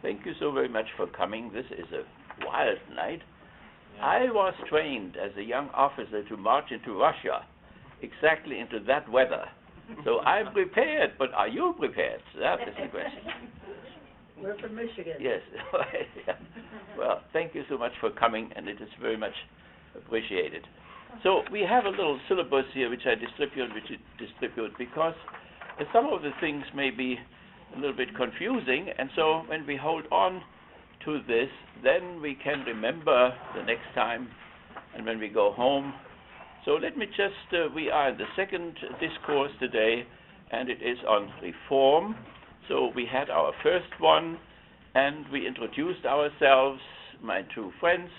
Thank you so very much for coming. This is a wild night. I was trained as a young officer to march into Russia, exactly into that weather. So I'm prepared, but are you prepared? That is the question. We're from Michigan. Yes. Well, thank you so much for coming, and it is very much appreciated. So we have a little syllabus here which I distribute because some of the things may be a little bit confusing, and so when we hold on to this, then we can remember the next time and when we go home. So let me just, we are in the second discourse today, and it is on reform. So we had our first one, and we introduced ourselves, my two friends,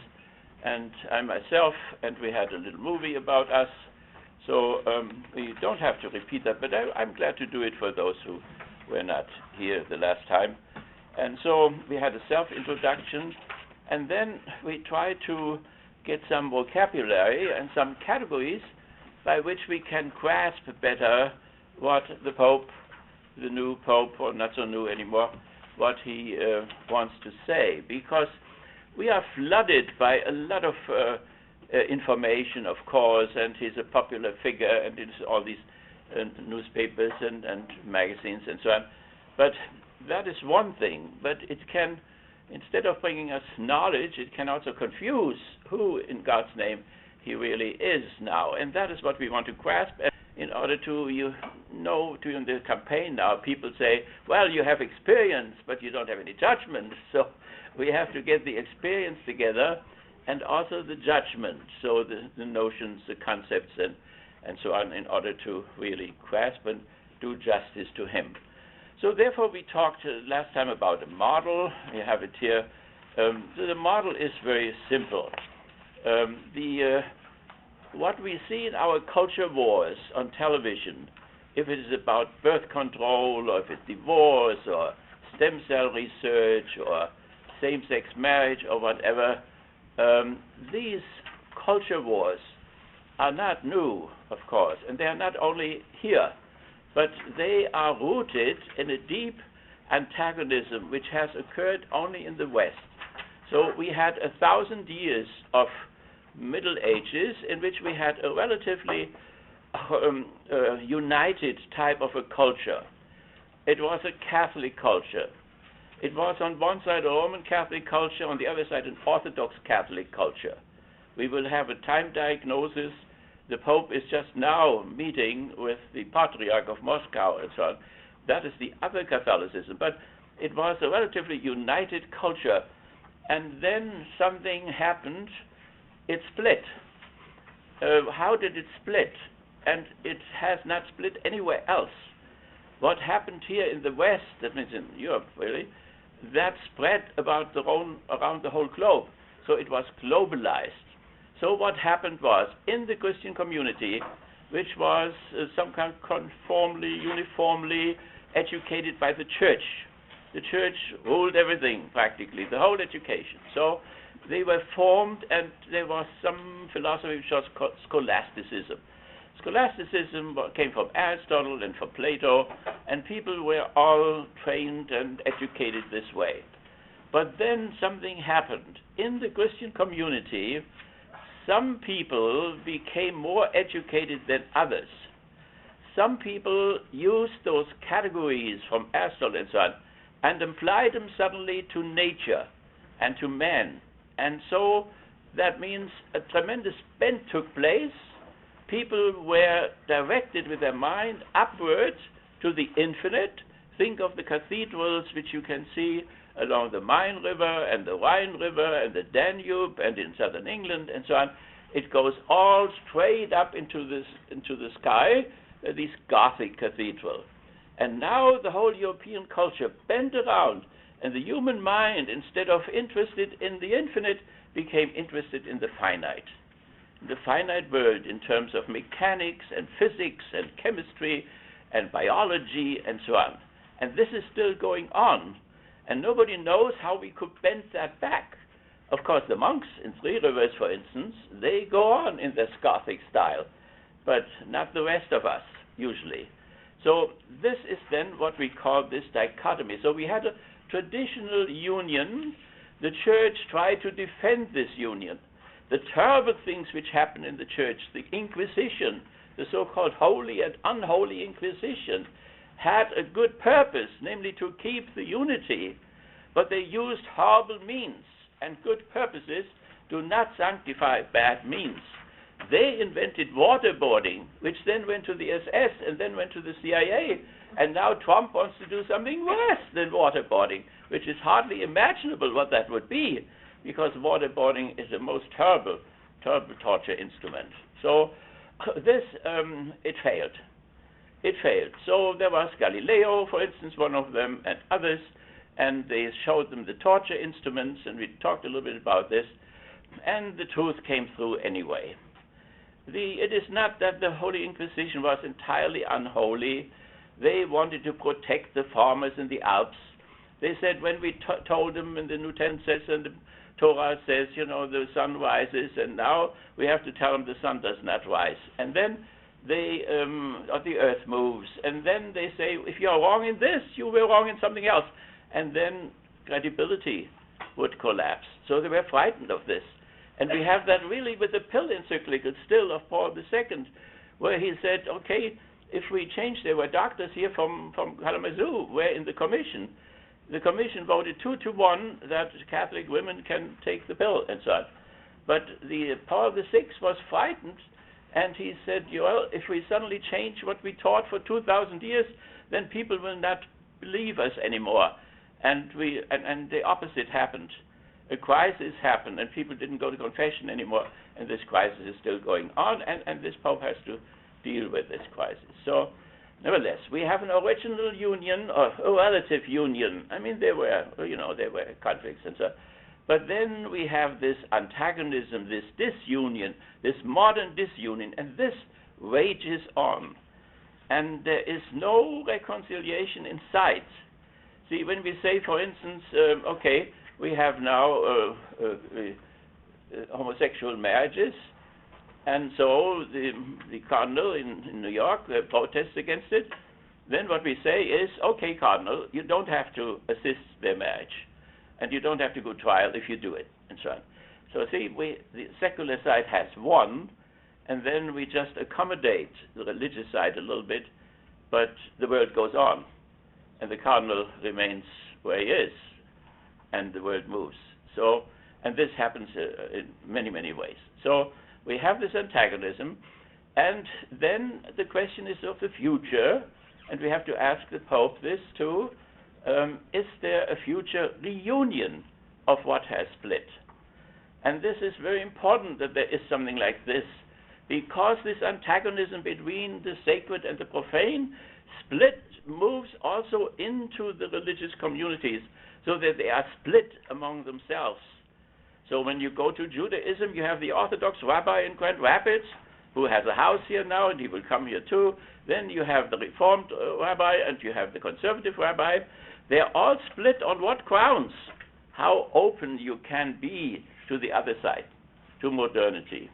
and I myself, and we had a little movie about us. So we don't have to repeat that, but I'm glad to do it for those who were not here the last time. And so we had a self-introduction, and then we tried to get some vocabulary and some categories by which we can grasp better what the Pope, the new Pope, or not so new anymore, what he wants to say. Because we are flooded by a lot of information, of course, and he's a popular figure, and it's all these newspapers and magazines and so on. But that is one thing, but it can, instead of bringing us knowledge, it can also confuse who in God's name he really is now. And that is what we want to grasp in order to, during the campaign now, people say, well, you have experience, but you don't have any judgment. So we have to get the experience together and also the judgment, so the notions, the concepts, and so on, in order to really grasp and do justice to him. So therefore we talked last time about a model. You have it here. So the model is very simple. What we see in our culture wars on television, if it is about birth control, or if it's divorce, or stem cell research, or same-sex marriage, or whatever, these culture wars are not new, of course, and they are not only here, but they are rooted in a deep antagonism which has occurred only in the West. So we had 1,000 years of Middle Ages in which we had a relatively united type of a culture. It was a Catholic culture. It was on one side a Roman Catholic culture, on the other side an Orthodox Catholic culture. We will have a time diagnosis. The Pope is just now meeting with the Patriarch of Moscow and so on. That is the other Catholicism. But it was a relatively united culture. And then something happened. It split. How did it split? And it has not split anywhere else. What happened here in the West, that means in Europe really, that spread around the whole globe. So it was globalized. So what happened was, in the Christian community, which was some kind of uniformly educated by the church ruled everything practically, the whole education. So they were formed, and there was some philosophy which was called scholasticism. Scholasticism came from Aristotle and from Plato, and people were all trained and educated this way. But then something happened. In the Christian community, some people became more educated than others. Some people used those categories from Aristotle and so on and applied them suddenly to nature and to man. And so that means a tremendous bend took place. People were directed with their mind upwards to the infinite. Think of the cathedrals which you can see along the Main River and the Rhine River and the Danube and in southern England and so on. It goes all straight up into the sky, this Gothic cathedral. And now the whole European culture bent around, and the human mind, instead of interested in the infinite, became interested in the finite. The finite world in terms of mechanics and physics and chemistry and biology and so on. And this is still going on. And nobody knows how we could bend that back. Of course, the monks in Three Rivers, for instance, they go on in this Gothic style, but not the rest of us, usually. So this is then what we call this dichotomy. So we had a traditional union, the church tried to defend this union. The terrible things which happened in the church, the Inquisition, the so-called holy and unholy Inquisition, had a good purpose, namely to keep the unity, but they used horrible means, and good purposes do not sanctify bad means. They invented waterboarding, which then went to the SS and then went to the CIA, and now Trump wants to do something worse than waterboarding, which is hardly imaginable what that would be, because waterboarding is the most terrible, terrible torture instrument. So this, it failed. It failed. So there was Galileo, for instance, one of them, and others, and they showed them the torture instruments, and we talked a little bit about this, and the truth came through anyway. It is not that the Holy Inquisition was entirely unholy. They wanted to protect the farmers in the Alps. They said when we told them in the New Testament says and the Torah says, you know, the sun rises, and now we have to tell them the sun does not rise. And then they, or the earth moves. And then they say, if you are wrong in this, you were wrong in something else. And then credibility would collapse. So they were frightened of this. And we have that really with the pill encyclical still of Paul II, where he said, okay, if we change, there were doctors here from Kalamazoo, were in the commission. The commission voted 2-1 that Catholic women can take the pill and so on. But Paul VI was frightened, and he said, well, if we suddenly change what we taught for 2,000 years, then people will not believe us anymore. And the opposite happened. A crisis happened, and people didn't go to confession anymore, and this crisis is still going on, and this Pope has to deal with this crisis. So, nevertheless, we have an original union, or a relative union. I mean, there were conflicts and so on. But then we have this antagonism, this disunion, this modern disunion, and this rages on. And there is no reconciliation in sight. See, when we say, for instance, okay, we have now homosexual marriages, and so the cardinal in New York protests against it. Then what we say is, okay, cardinal, you don't have to assist their marriage, and you don't have to go to trial if you do it, and so on. So see, the secular side has won, and then we just accommodate the religious side a little bit, but the world goes on, and the cardinal remains where he is, and the world moves. So, and this happens in many, many ways. So we have this antagonism, and then the question is of the future, and we have to ask the Pope this too, is there a future reunion of what has split? And this is very important that there is something like this, because this antagonism between the sacred and the profane moves also into the religious communities, so that they are split among themselves. So when you go to Judaism, you have the Orthodox rabbi in Grand Rapids, who has a house here now, and he will come here too. Then you have the Reformed rabbi, and you have the Conservative rabbi. They're all split on what grounds? How open you can be to the other side, to modernity.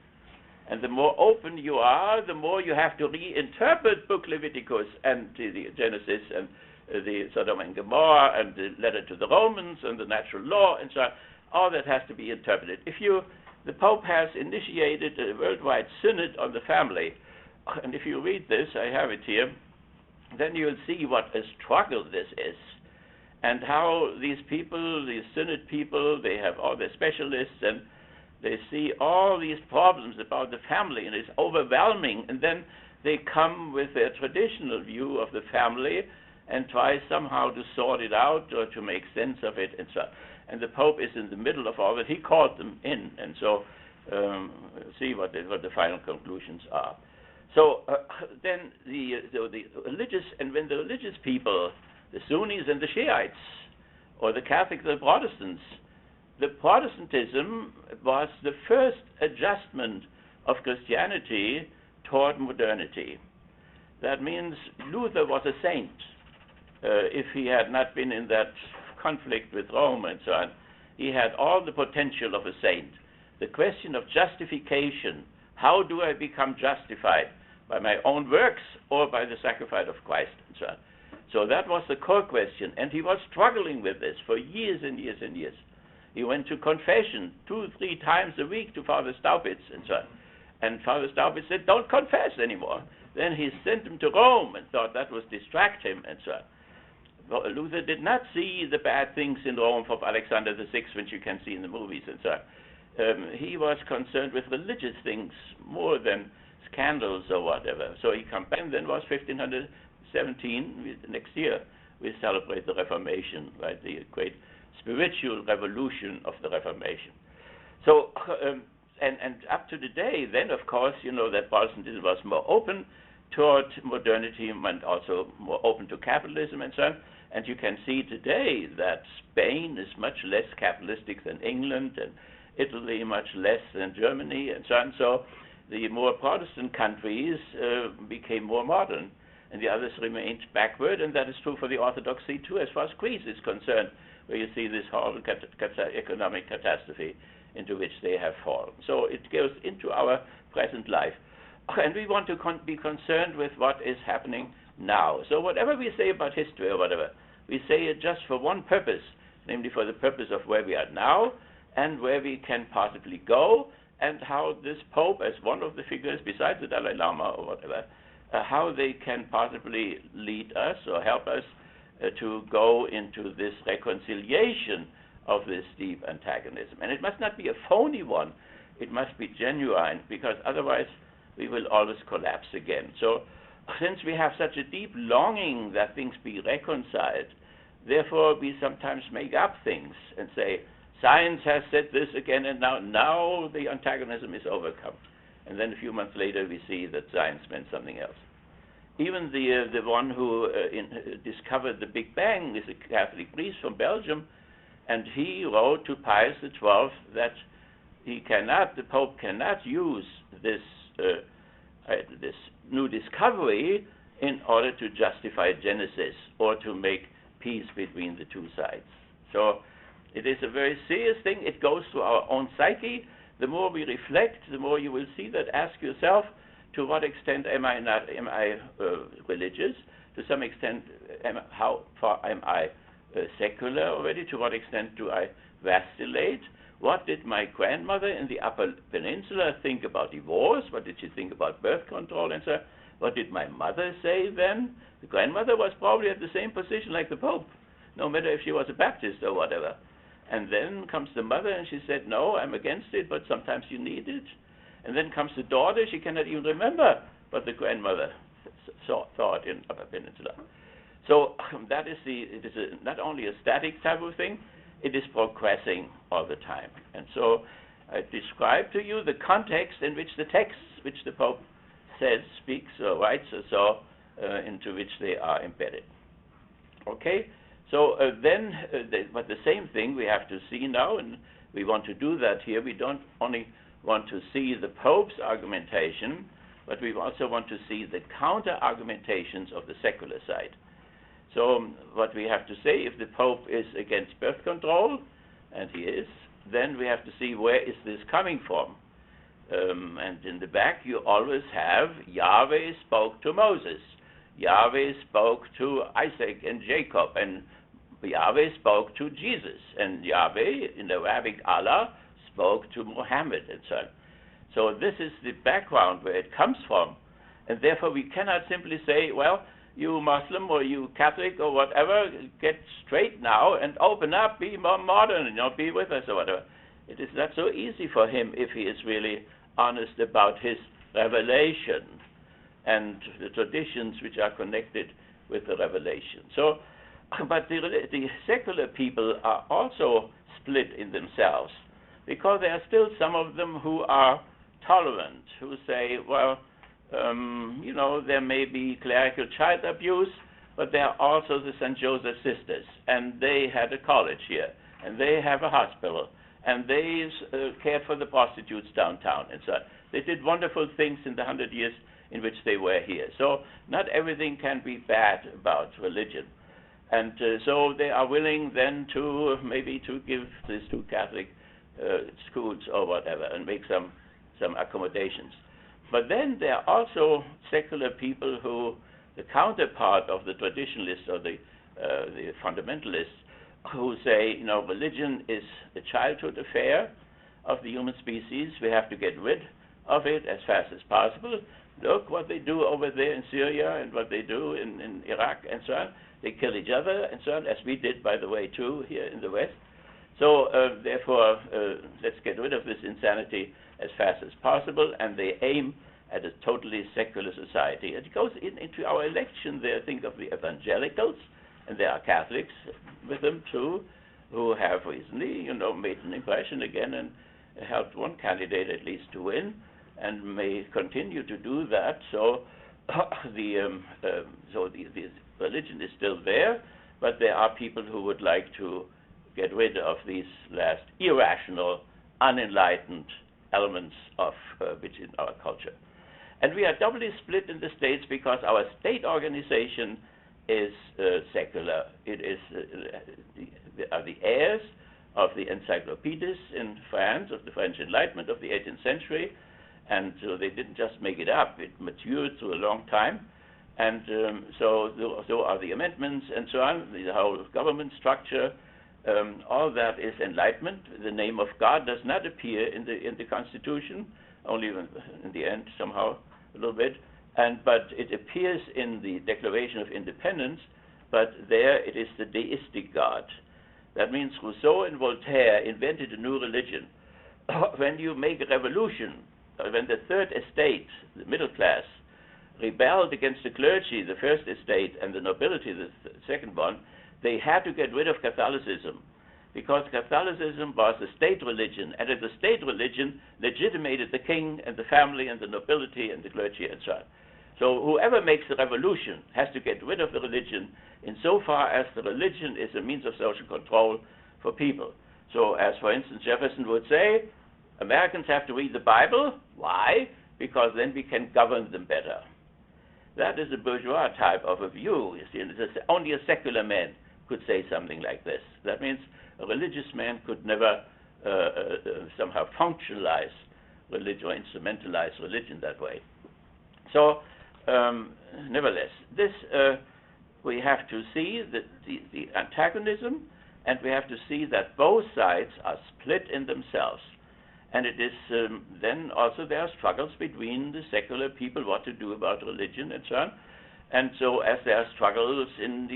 And the more open you are, the more you have to reinterpret Book Leviticus and the Genesis and the Sodom and Gomorrah and the letter to the Romans and the natural law and so on. All that has to be interpreted. The Pope has initiated a worldwide synod on the family, and if you read this, I have it here, then you'll see what a struggle this is, and how these people, these synod people, they have all their specialists, and they see all these problems about the family, and it's overwhelming, and then they come with their traditional view of the family and try somehow to sort it out or to make sense of it, and so on. And the Pope is in the middle of all that. He called them in, and so see what the final conclusions are. So then the religious, and when the religious people, the Sunnis and the Shiites, or the Catholics, the Protestants, the Protestantism was the first adjustment of Christianity toward modernity. That means Luther was a saint. If he had not been in that conflict with Rome and so on, he had all the potential of a saint. The question of justification, how do I become justified? By my own works or by the sacrifice of Christ and so on. So that was the core question, and he was struggling with this for years and years and years. He went to confession 2-3 times a week to Father Staupitz and so on. And Father Staupitz said, don't confess anymore. Then he sent him to Rome and thought that would distract him and so on. Well, Luther did not see the bad things in Rome of Alexander VI, which you can see in the movies and so on. He was concerned with religious things more than scandals or whatever. So he campaigned, then was 1517, next year, we celebrate the Reformation, right, the great spiritual revolution of the Reformation. So, and up to today, then of course, you know that Protestantism was more open toward modernity and also more open to capitalism and so on. And you can see today that Spain is much less capitalistic than England, and Italy much less than Germany and so on. So the more Protestant countries became more modern, and the others remained backward, and that is true for the Orthodoxy too, as far as Greece is concerned, where you see this horrible economic catastrophe into which they have fallen. So it goes into our present life. And we want to be concerned with what is happening now. So whatever we say about history or whatever, we say it just for one purpose, namely for the purpose of where we are now and where we can possibly go, and how this Pope, as one of the figures besides the Dalai Lama or whatever, how they can possibly lead us or help us to go into this reconciliation of this deep antagonism. And it must not be a phony one. It must be genuine, because otherwise we will always collapse again. So since we have such a deep longing that things be reconciled, therefore we sometimes make up things and say, science has said this again, and now the antagonism is overcome. And then a few months later we see that science meant something else. Even the one who discovered the Big Bang is a Catholic priest from Belgium, and he wrote to Pius XII that the Pope cannot use this new discovery in order to justify Genesis or to make peace between the two sides. So it is a very serious thing. It goes to our own psyche. The more we reflect, the more you will see that. Ask yourself, to what extent am I religious? To some extent, how far am I secular already? To what extent do I vacillate? What did my grandmother in the Upper Peninsula think about divorce? What did she think about birth control and so on? What did my mother say then? The grandmother was probably at the same position like the Pope, no matter if she was a Baptist or whatever. And then comes the mother and she said, no, I'm against it, but sometimes you need it. And then comes the daughter, she cannot even remember what the grandmother thought in Upper Peninsula. So that is it is not only a static type of thing, it is progressing all the time. And so I describe to you the context in which the texts which the Pope says, speaks, or writes, or so, into which they are embedded. Okay? So but the same thing we have to see now, and we want to do that here. We don't only want to see the Pope's argumentation, but we also want to see the counter-argumentations of the secular side. So what we have to say, if the Pope is against birth control, and he is, then we have to see where is this coming from. And in the back you always have Yahweh spoke to Moses, Yahweh spoke to Isaac and Jacob, and Yahweh spoke to Jesus, and Yahweh, in Arabic Allah, spoke to Muhammad and so on. So this is the background where it comes from, and therefore we cannot simply say, well, you Muslim or you Catholic or whatever, get straight now and open up, be more modern, be with us or whatever. It is not so easy for him if he is really honest about his revelation and the traditions which are connected with the revelation. So, but the secular people are also split in themselves, because there are still some of them who are tolerant, who say, well, there may be clerical child abuse, but there are also the St. Joseph Sisters, and they had a college here, and they have a hospital, and they cared for the prostitutes downtown, and so on. They did wonderful things in the 100 years in which they were here. So not everything can be bad about religion. And so they are willing then to maybe to give this to Catholic schools or whatever and make some accommodations. But then there are also secular people who the counterpart of the traditionalists or the fundamentalists who say, religion is a childhood affair of the human species. We have to get rid of it as fast as possible. Look what they do over there in Syria and what they do in Iraq and so on. They kill each other and so on, as we did, by the way, too, here in the West. So, therefore, let's get rid of this insanity as fast as possible, and they aim at a totally secular society. It goes into our election there. Think of the evangelicals, and there are Catholics with them, too, who have recently, made an impression again and helped one candidate at least to win, and may continue to do that. So the religion is still there, but there are people who would like to get rid of these last irrational, unenlightened elements of which in our culture. And we are doubly split in the states because our state organization is secular. It is the heirs of the encyclopedists in France, of the French Enlightenment of the 18th century, and so they didn't just make it up. It matured through a long time, and so are the amendments and so on, the whole government structure. All that is enlightenment. The name of God does not appear in the Constitution, only in the end somehow a little bit, but it appears in the Declaration of Independence, but there it is the deistic God. That means Rousseau and Voltaire invented a new religion. When you make a revolution, when the third estate, the middle class, rebelled against the clergy, the first estate, and the nobility, the second one, they had to get rid of Catholicism, because Catholicism was the state religion, and the state religion legitimated the king and the family and the nobility and the clergy and so on. So whoever makes the revolution has to get rid of the religion insofar as the religion is a means of social control for people. So as, for instance, Jefferson would say, Americans have to read the Bible. Why? Because then we can govern them better. That is a bourgeois type of a view. You see, only a secular man could say something like this. That means a religious man could never somehow functionalize religion or instrumentalize religion that way. So, nevertheless, this we have to see the antagonism, and we have to see that both sides are split in themselves. And it is then also there are struggles between the secular people, what to do about religion and so on. And so as there are struggles in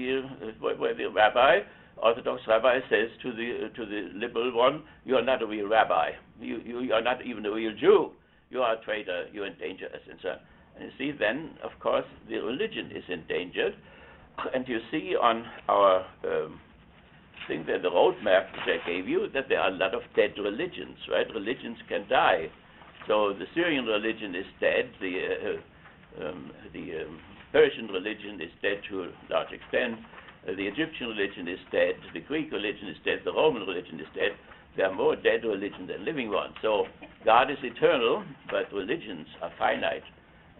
where the rabbi, Orthodox rabbi, says to the liberal one, you are not a real rabbi. You are not even a real Jew. You are a traitor. You endanger us and so on. And you see then, of course, the religion is endangered. And you see on our thing there, the roadmap that I gave you, that there are a lot of dead religions, right? Religions can die. So the Syrian religion is dead. The Persian religion is dead to a large extent. The Egyptian religion is dead. The Greek religion is dead. The Roman religion is dead. There are more dead religions than living ones. So God is eternal, but religions are finite,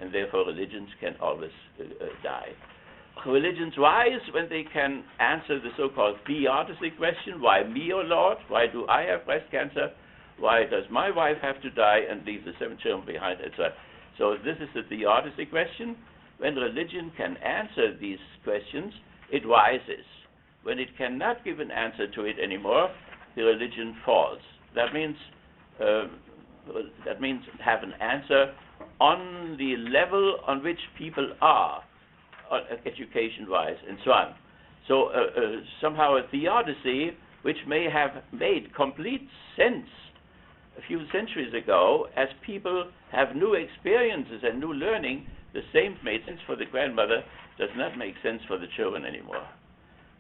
and therefore religions can always die. Religions rise when they can answer the so-called theodicy question: why me, O Lord? Why do I have breast cancer? Why does my wife have to die and leave the 7 children behind, etc.? So this is the theodicy question. When religion can answer these questions, it rises. When it cannot give an answer to it anymore, the religion falls. That means have an answer on the level on which people are, education-wise, and so on. So somehow a theodicy, which may have made complete sense a few centuries ago, as people have new experiences and new learning, the same made sense for the grandmother does not make sense for the children anymore.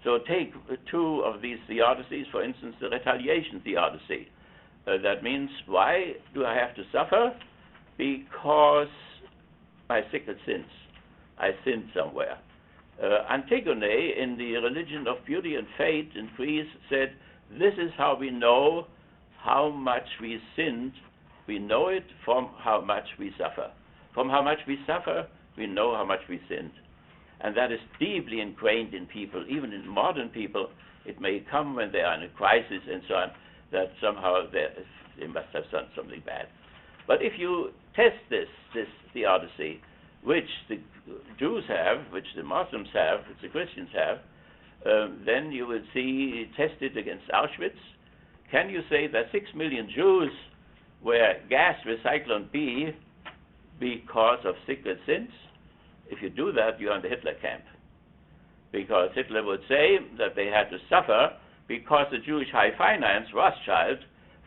So take two of these theodicies, for instance, the retaliation theodicy. That means, why do I have to suffer? Because my secret sins. I sinned somewhere. Antigone, in the Religion of Beauty and Fate in Greece, said, this is how we know how much we sinned. We know it from how much we suffer. From how much we suffer, we know how much we sinned. And that is deeply ingrained in people, even in modern people. It may come when they are in a crisis and so on, that somehow they must have done something bad. But if you test this theodicy which the Jews have, which the Muslims have, which the Christians have, then you will see tested against Auschwitz. Can you say that 6 million Jews were gassed with Cyclone B because of secret sins? If you do that, you're in the Hitler camp. Because Hitler would say that they had to suffer because the Jewish high finance, Rothschild,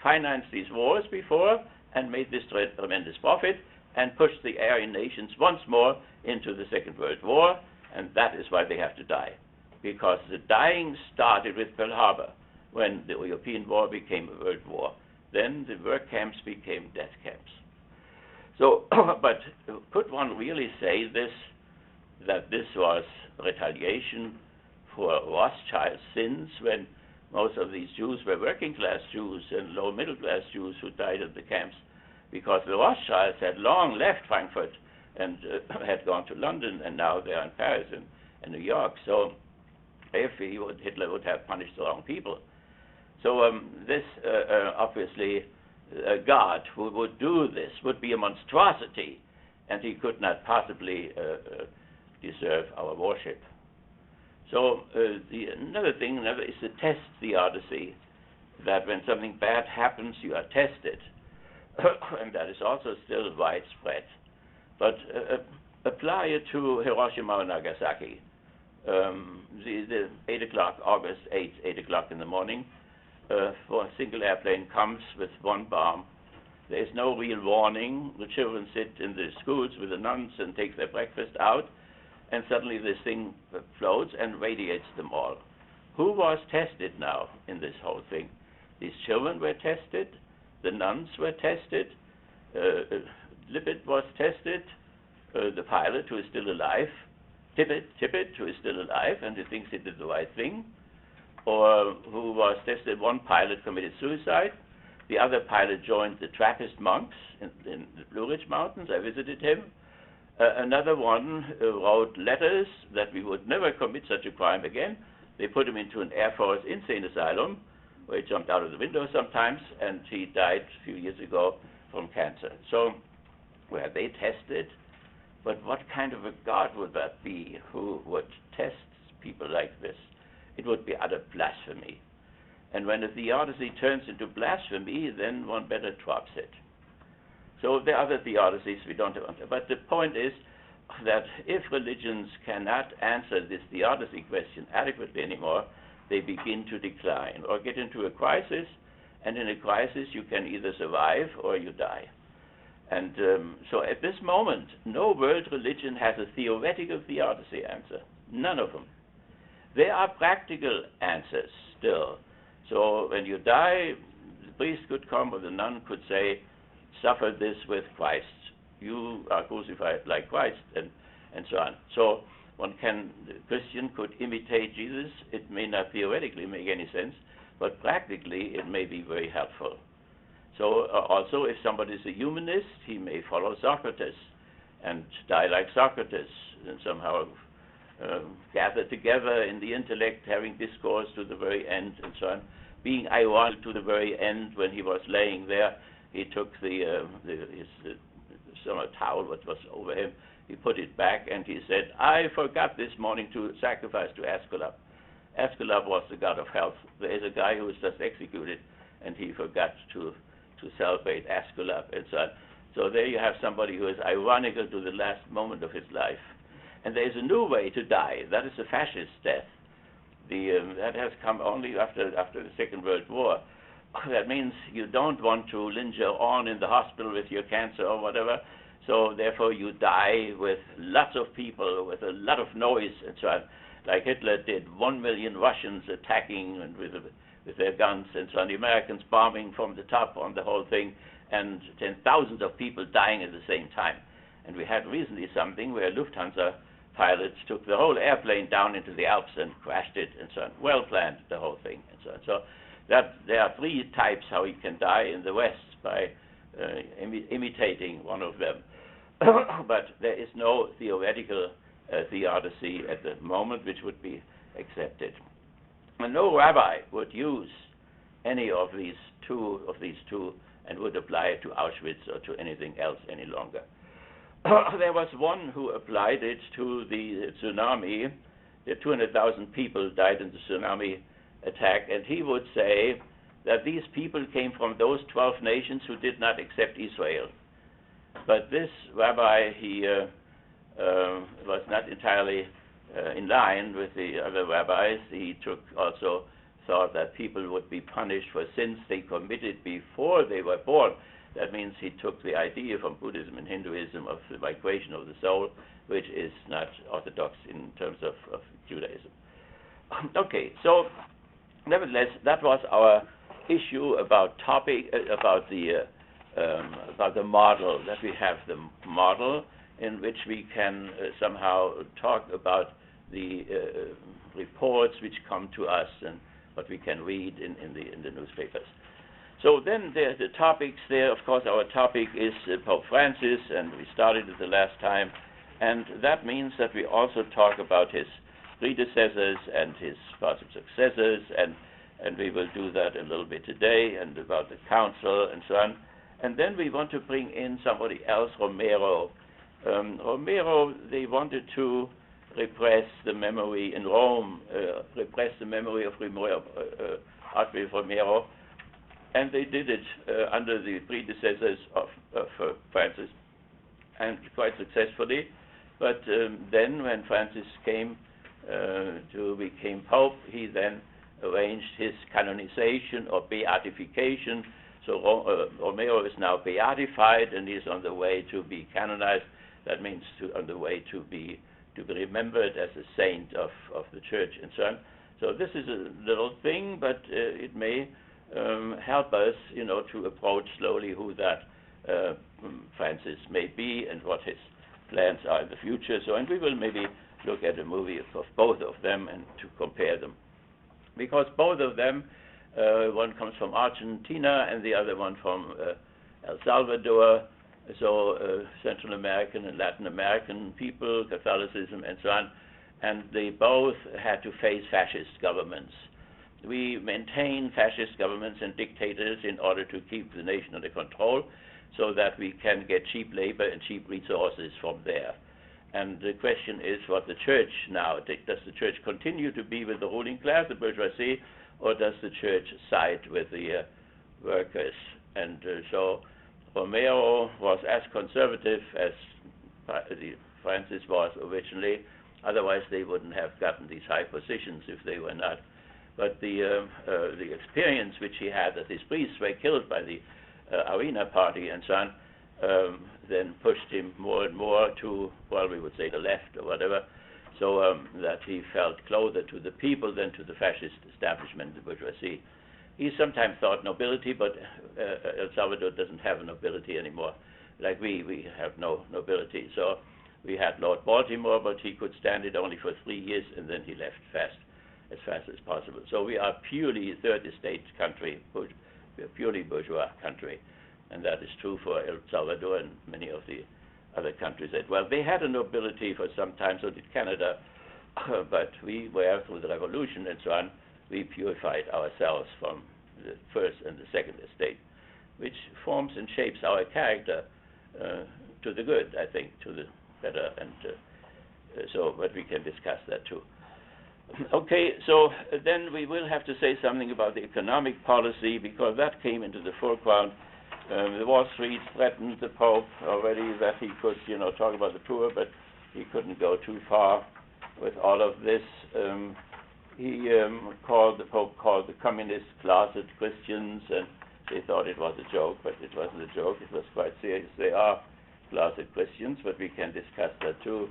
financed these wars before and made this tremendous profit and pushed the Aryan nations once more into the Second World War, and that is why they have to die. Because the dying started with Pearl Harbor, when the European war became a world war. Then the work camps became death camps. So, but could one really say this, that this was retaliation for Rothschild's sins, when most of these Jews were working class Jews and low middle class Jews who died at the camps? Because the Rothschilds had long left Frankfurt and had gone to London, and now they are in Paris and New York. So if Hitler would have punished the wrong people. So this obviously God who would do this would be a monstrosity, and he could not possibly deserve our worship. So another thing is the test theodicy, that when something bad happens, you are tested. And that is also still widespread. But apply it to Hiroshima and Nagasaki. The 8 o'clock, August 8th, 8 o'clock in the morning, for a single airplane comes with one bomb. There is no real warning. The children sit in the schools with the nuns and take their breakfast out, and suddenly this thing floats and radiates them all. Who was tested now in this whole thing? These children were tested, the nuns were tested, Lippert was tested, the pilot who is still alive, Tippett who is still alive and who thinks he did the right thing, or who was tested. One pilot committed suicide, the other pilot joined the Trappist monks in the Blue Ridge Mountains. I visited him. Another one wrote letters that we would never commit such a crime again. They put him into an Air Force insane asylum, where he jumped out of the window sometimes, and he died a few years ago from cancer. So were they tested? But what kind of a God would that be who would test people like this? It would be utter blasphemy. And when a theodicy turns into blasphemy, then one better drops it. So there are other theodicies we don't want to. But the point is that if religions cannot answer this theodicy question adequately anymore, they begin to decline or get into a crisis, and in a crisis you can either survive or you die. And so at this moment, no world religion has a theoretical theodicy answer. None of them. There are practical answers still. So when you die, the priest could come or the nun could say, suffer this with Christ. You are crucified like Christ, and so on. So the Christian could imitate Jesus. It may not theoretically make any sense, but practically it may be very helpful. So also, if somebody is a humanist, he may follow Socrates and die like Socrates and somehow gather together in the intellect, having discourse to the very end and so on. Being ironic to the very end, when he was laying there, he took his summer towel, what was over him, he put it back, and he said, I forgot this morning to sacrifice to Aesculap. Aesculap was the god of health. There is a guy who was just executed, and he forgot to celebrate Aesculap and so on. So there you have somebody who is ironical to the last moment of his life. And there is a new way to die. That is a fascist death. That has come only after the Second World War. That means you don't want to linger on in the hospital with your cancer or whatever, so therefore you die with lots of people, with a lot of noise and so on, like Hitler did. 1 million Russians attacking and with their guns and so on, the Americans bombing from the top on the whole thing, and 10,000s of people dying at the same time. And we had recently something where Lufthansa pilots took the whole airplane down into the Alps and crashed it and so on. Well planned, the whole thing and so on. So that there are 3 types how he can die in the West by imitating one of them. But there is no theoretical theodicy at the moment which would be accepted. And no rabbi would use any of these two and would apply it to Auschwitz or to anything else any longer. there was one who applied it to the tsunami. The 200,000 people died in the tsunami attack, and he would say that these people came from those 12 nations who did not accept Israel. But this rabbi, he was not entirely in line with the other rabbis. He also thought that people would be punished for sins they committed before they were born. That means he took the idea from Buddhism and Hinduism of the migration of the soul, which is not orthodox in terms of Judaism. Okay, so nevertheless, that was our issue about about the model, that we have the model in which we can somehow talk about the reports which come to us and what we can read in the newspapers. So then there's the topics there. Of course, our topic is Pope Francis, and we started it the last time. And that means that we also talk about his predecessors and his possible successors, and we will do that a little bit today, and about the council and so on. And then we want to bring in somebody else, Romero. Romero, they wanted to repress the memory in Rome, repress the memory of Archbishop Romero, and they did it under the predecessors of Francis, and quite successfully. But then when Francis became Pope, he then arranged his canonization or beatification. So Romero is now beatified, and he's on the way to be canonized. That means on the way to be remembered as a saint of the Church and so on. So this is a little thing, but it may help us, to approach slowly who that Francis may be and what his plans are in the future. So, and we will maybe look at a movie of both of them and to compare them, because both of them, one comes from Argentina and the other one from El Salvador. So Central American and Latin American people, Catholicism and so on, and they both had to face fascist governments. We maintain fascist governments and dictators in order to keep the nation under control so that we can get cheap labor and cheap resources from there. And the question is what the Church now, does the Church continue to be with the ruling class, the bourgeoisie, or does the Church side with the workers? And so Romero was as conservative as Francis was originally. Otherwise, they wouldn't have gotten these high positions if they were not. But the experience which he had, that his priests were killed by the Arena Party and so on, then pushed him more and more to, well, we would say the left or whatever, so that he felt closer to the people than to the fascist establishment, the bourgeoisie. He sometimes thought nobility, but El Salvador doesn't have a nobility anymore. Like we have no nobility. So we had Lord Baltimore, but he could stand it only for 3 years, and then he left as fast as possible. So we are purely third estate country, we're a purely bourgeois country, and that is true for El Salvador and many of the other countries as well. They had a nobility for some time, so did Canada, but we were, through the revolution and so on, we purified ourselves from the first and the second estate, which forms and shapes our character to the good, I think, to the better, and but we can discuss that too. Okay, so then we will have to say something about the economic policy, because that came into the foreground. The Wall Street threatened the Pope already that he could, talk about the poor, but he couldn't go too far with all of this. The Pope called the communist closet Christians, and they thought it was a joke, but it wasn't a joke. It was quite serious. They are closet Christians, but we can discuss that too.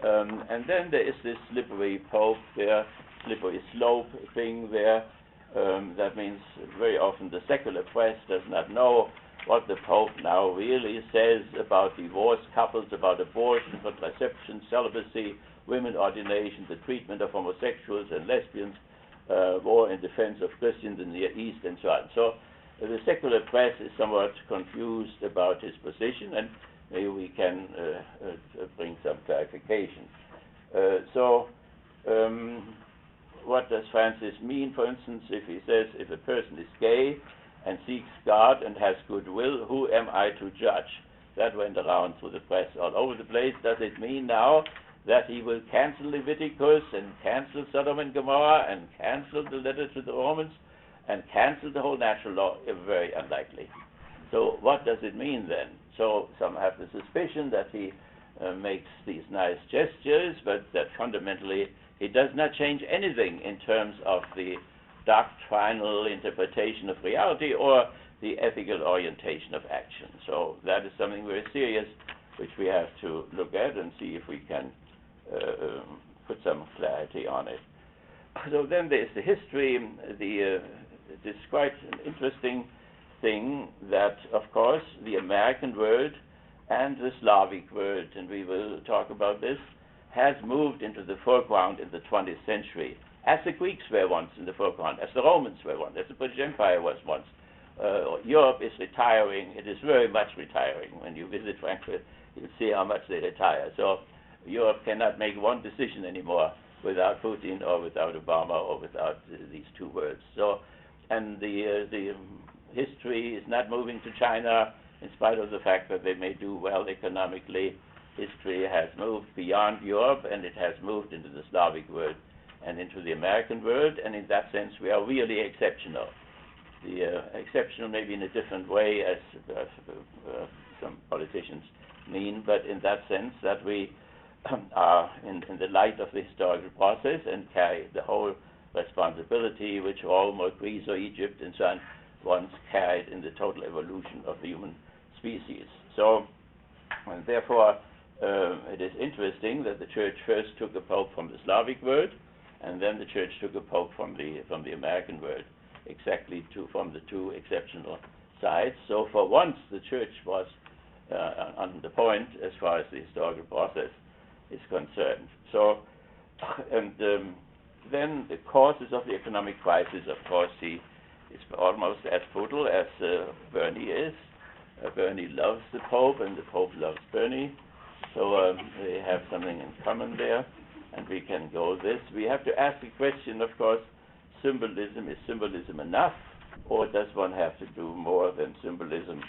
And then there is this slippery Pope there, slippery slope thing there. That means very often the secular press does not know what the Pope now really says about divorced couples, about abortion, contraception, celibacy, women ordination, the treatment of homosexuals and lesbians, war in defense of Christians in the Near East, and so on. So the secular press is somewhat confused about his position, and maybe we can bring some clarification. What does Francis mean, for instance, if he says, if a person is gay and seeks God and has goodwill, who am I to judge? That went around through the press all over the place. Does it mean now that he will cancel Leviticus and cancel Sodom and Gomorrah and cancel the letter to the Romans and cancel the whole natural law? Very unlikely. So what does it mean then? So some have the suspicion that he makes these nice gestures, but that fundamentally he does not change anything in terms of the doctrinal interpretation of reality or the ethical orientation of action. So that is something very serious which we have to look at and see if we can put some clarity on it. So then there's the history. It is quite an interesting thing that, of course, the American world and the Slavic world, and we will talk about this, has moved into the foreground in the 20th century, as the Greeks were once in the foreground, as the Romans were once, as the British Empire was once. Europe is retiring. It is very much retiring. When you visit Frankfurt, you'll see how much they retire. So Europe cannot make one decision anymore without Putin or without Obama or without these two words. So, and the history is not moving to China in spite of the fact that they may do well economically. History has moved beyond Europe, and it has moved into the Slavic world and into the American world, and in that sense we are really exceptional. The exceptional maybe in a different way as some politicians mean, but in that sense that we are in the light of the historical process and carry the whole responsibility which Rome or Greece or Egypt and so on once carried in the total evolution of the human species. So, and therefore, it is interesting that the Church first took a pope from the Slavic world, and then the Church took a pope from the American world, exactly from the two exceptional sides. So, for once, the Church was on the point as far as the historical process is concerned. So, and then the causes of the economic crisis, of course, he is almost as brutal as Bernie is. Bernie loves the Pope, and the Pope loves Bernie. So they have something in common there, and we can go this. We have to ask the question, of course, symbolism. Is symbolism enough, or does one have to do more than symbolism?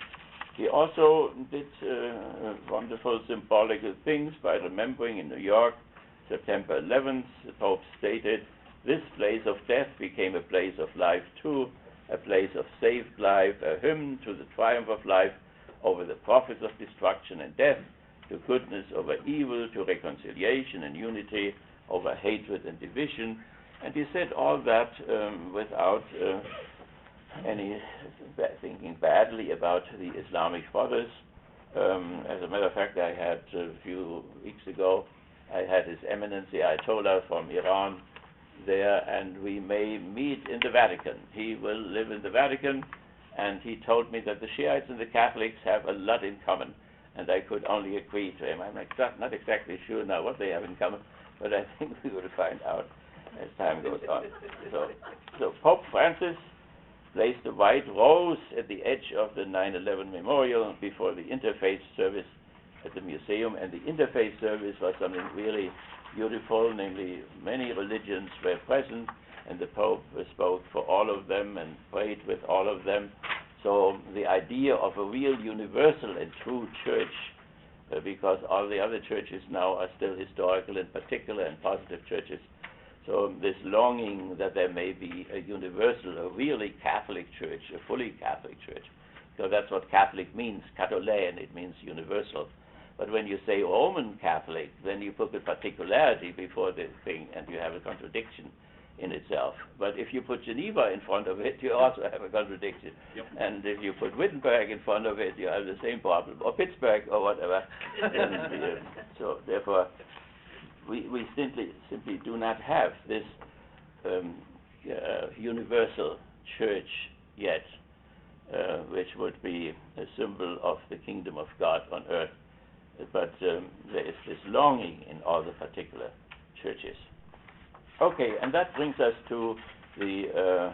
He also did wonderful symbolical things by remembering in New York, September 11th, the Pope stated, "This place of death became a place of life too, a place of saved life, a hymn to the triumph of life over the profits of destruction and death, to goodness over evil, to reconciliation and unity over hatred and division." And he said all that without any thinking badly about the Islamic fathers. As a matter of fact, I had a few weeks ago, I had His Eminence the Ayatollah from Iran there, and we may meet in the Vatican. He will live in the Vatican, and he told me that the Shiites and the Catholics have a lot in common, and I could only agree to him. I'm not exactly sure now what they have in common, but I think we will find out as time goes on. So Pope Francis placed a white rose at the edge of the 9/11 memorial before the interfaith service at the museum, and the interfaith service was something really beautiful, namely many religions were present, and the Pope spoke for all of them and prayed with all of them. So the idea of a real universal and true church, because all the other churches now are still historical and particular and positive churches. So this longing that there may be a universal, a really Catholic church, a fully Catholic church. So that's what Catholic means, Katholein, it means universal. But when you say Roman Catholic, then you put a particularity before the thing, and you have a contradiction in itself. But if you put Geneva in front of it, you also have a contradiction. Yep. And if you put Wittenberg in front of it, you have the same problem, or Pittsburgh, or whatever. So therefore, we simply do not have this universal church yet, which would be a symbol of the kingdom of God on earth. But there is this longing in all the particular churches. Okay, and that brings us to the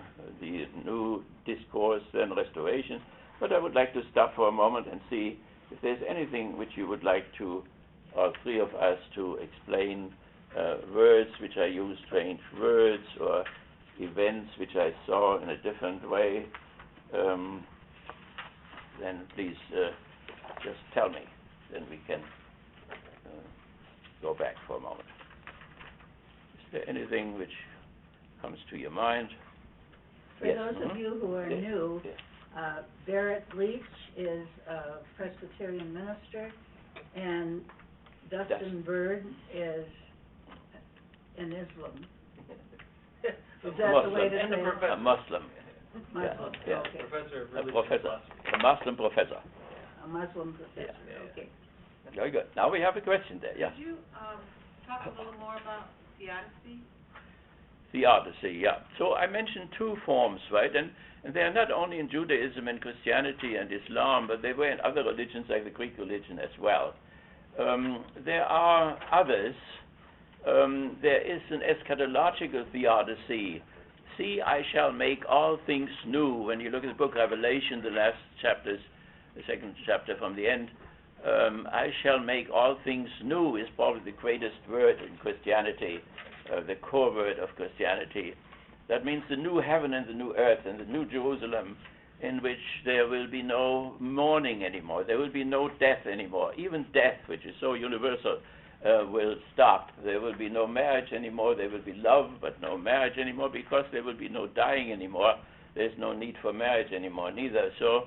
new discourse and restoration. But I would like to stop for a moment and see if there's anything which you would like to, all three of us, to explain, words which I use, strange words, or events which I saw in a different way. Then please just tell me, then we can go back for a moment. Is there anything which comes to your mind? For those of you who are new, Barrett Leach is a Presbyterian minister, and Dustin Bird is an Islam. Is that the way to say it? A Muslim. Muslim, Yeah. okay. Professor of A religion professor. philosophy. A Muslim professor. A Muslim professor, Yeah. okay. Very good. Now we have a question there. Yeah. Could you talk a little more about theodicy? Theodicy, yeah. So I mentioned two forms, right? And they are not only in Judaism and Christianity and Islam, but they were in other religions like the Greek religion as well. There are others. There is an eschatological theodicy. See, I shall make all things new. When you look at the book Revelation, the last chapters, the second chapter from the end, I shall make all things new is probably the greatest word in Christianity, the core word of Christianity. That means the new heaven and the new earth and the new Jerusalem, in which there will be no mourning anymore. There will be no death anymore. Even death, which is so universal, will stop. There will be no marriage anymore. There will be love, but no marriage anymore, because there will be no dying anymore. There's no need for marriage anymore neither. So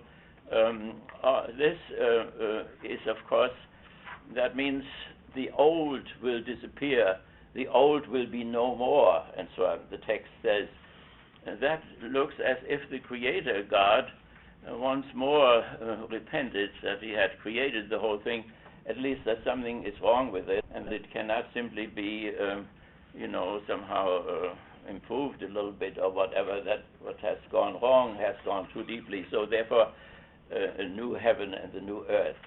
this is, of course, that means the old will disappear. The old will be no more, and so on, the text says. And that looks as if the Creator, God, once more repented that he had created the whole thing, at least that something is wrong with it, and it cannot simply be, somehow improved a little bit or whatever. That what has gone wrong has gone too deeply. So therefore, a new heaven and a new earth.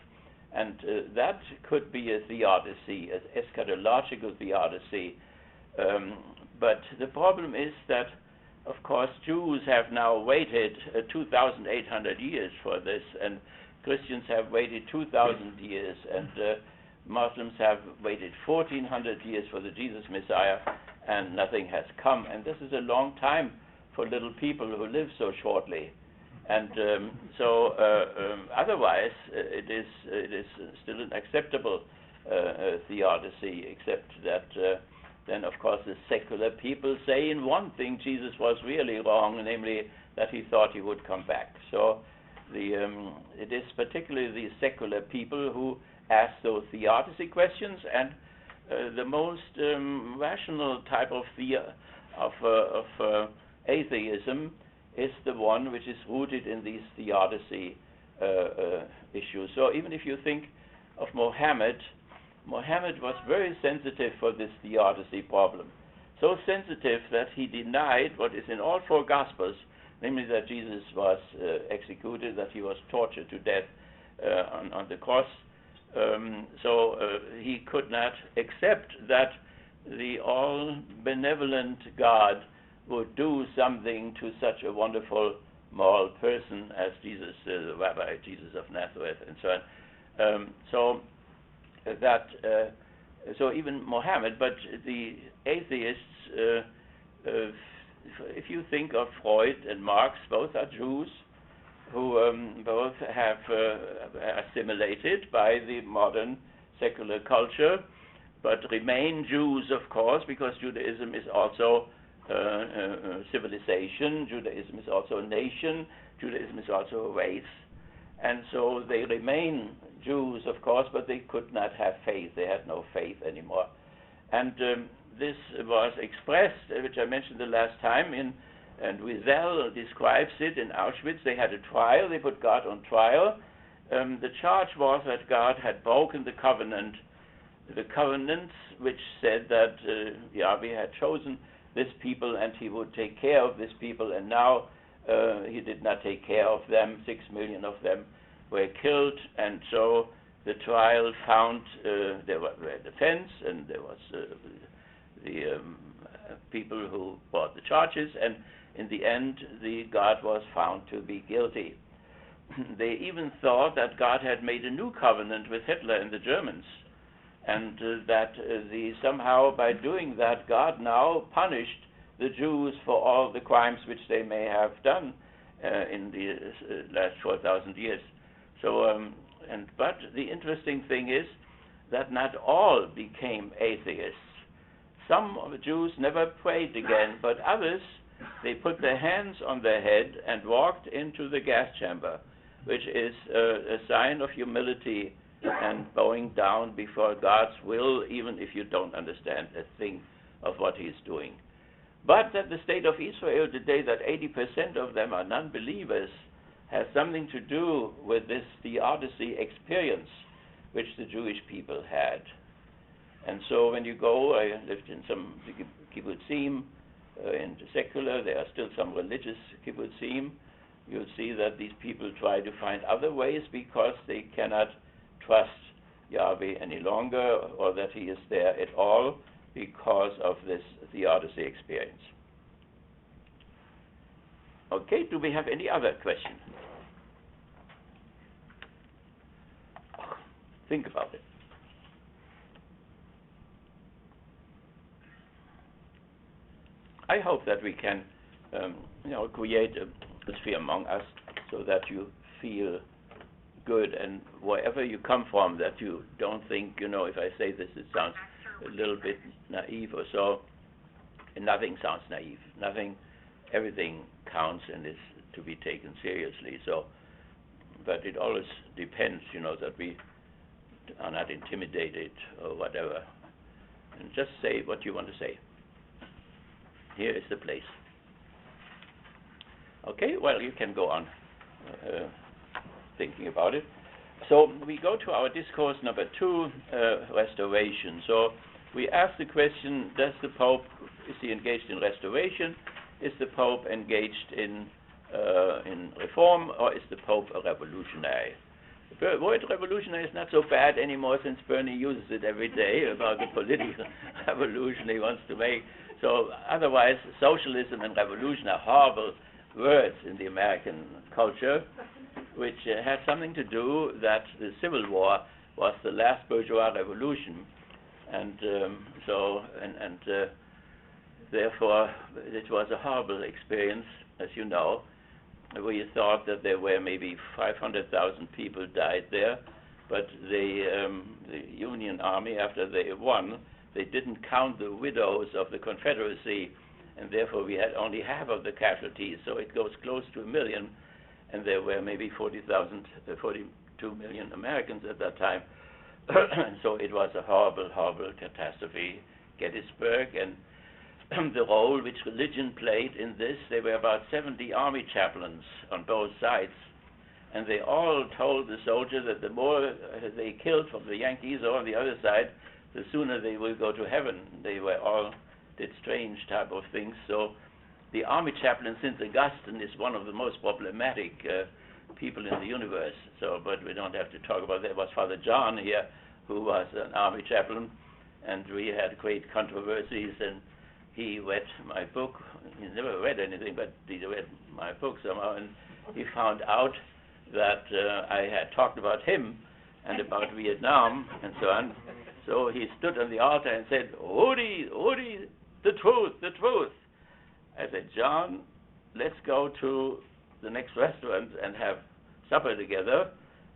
And that could be a theodicy, an eschatological theodicy. But the problem is that, of course, Jews have now waited 2,800 years for this, and Christians have waited 2,000 years, and Muslims have waited 1,400 years for the Jesus Messiah, and nothing has come. And this is a long time for little people who live so shortly. And otherwise, it is still an acceptable theodicy, except that then, of course, the secular people say in one thing Jesus was really wrong, namely that he thought he would come back. So it is particularly the secular people who ask those theodicy questions, and the most rational type of atheism is the one which is rooted in these theodicy issues. So even if you think of Mohammed was very sensitive for this theodicy problem. So sensitive that he denied what is in all four Gospels, namely that Jesus was executed, that he was tortured to death on the cross. He could not accept that the all-benevolent God would do something to such a wonderful moral person as Jesus, the Rabbi Jesus of Nazareth, and so on. So even Mohammed, but the atheists, if you think of Freud and Marx, both are Jews who both have assimilated by the modern secular culture, but remain Jews, of course, because Judaism is also civilization, Judaism is also a nation, Judaism is also a race. And so they remain Jews, of course, but they could not have faith. They had no faith anymore. And this was expressed, which I mentioned the last time, and Wiesel describes it in Auschwitz. They had a trial. They put God on trial. The charge was that God had broken the covenants which said that Yahweh had chosen this people and he would take care of this people, and now he did not take care of them. 6 million of them were killed, and so the trial found there were defense, and there was the people who brought the charges, and in the end the God was found to be guilty. They even thought that God had made a new covenant with Hitler and the Germans, and that somehow by doing that, God now punished the Jews for all the crimes which they may have done in the last 4,000 years. So But the interesting thing is that not all became atheists. Some of the Jews never prayed again, but others, they put their hands on their head and walked into the gas chamber, which is a sign of humility and bowing down before God's will, even if you don't understand a thing of what he's doing. But that the state of Israel today, that 80% of them are non-believers, has something to do with this theodicy experience which the Jewish people had. And so when you go, I lived in some kibbutzim, in the secular, there are still some religious kibbutzim, you'll see that these people try to find other ways because they cannot trust Yahweh any longer, or that he is there at all because of this theodicy experience. Okay, do we have any other question? Think about it. I hope that we can, create a atmosphere among us so that you feel good, and wherever you come from, that you don't think, if I say this, it sounds a little bit naive or so. And nothing sounds naive. Everything counts and is to be taken seriously. So, but it always depends, that we are not intimidated or whatever. And just say what you want to say. Here is the place. Okay, well, you can go on thinking about it. So we go to our discourse number 2, restoration. So we ask the question, does the Pope, is he engaged in restoration? Is the Pope engaged in reform, or is the Pope a revolutionary? The word revolutionary is not so bad anymore, since Bernie uses it every day about the political revolution he wants to make. So otherwise, socialism and revolution are horrible words in the American culture, which had something to do that the Civil War was the last bourgeois revolution, and therefore it was a horrible experience, as you know. We thought that there were maybe 500,000 people died there, but the Union Army, after they won, they didn't count the widows of the Confederacy, and therefore we had only half of the casualties, so it goes close to 1 million, and there were maybe 42 million Americans at that time. And so it was a horrible, horrible catastrophe. Gettysburg, and the role which religion played in this, there were about 70 army chaplains on both sides, and they all told the soldiers that the more they killed from the Yankees or on the other side, the sooner they will go to heaven. They were all did strange type of things. So the army chaplain, since Augustine, is one of the most problematic people in the universe. So, but we don't have to talk about that. There was Father John here, who was an army chaplain, and we had great controversies, and he read my book. He never read anything, but he read my book somehow, and he found out that I had talked about him and about Vietnam and so on. So he stood on the altar and said, Rudy, the truth, the truth. I said, John, let's go to the next restaurant and have supper together,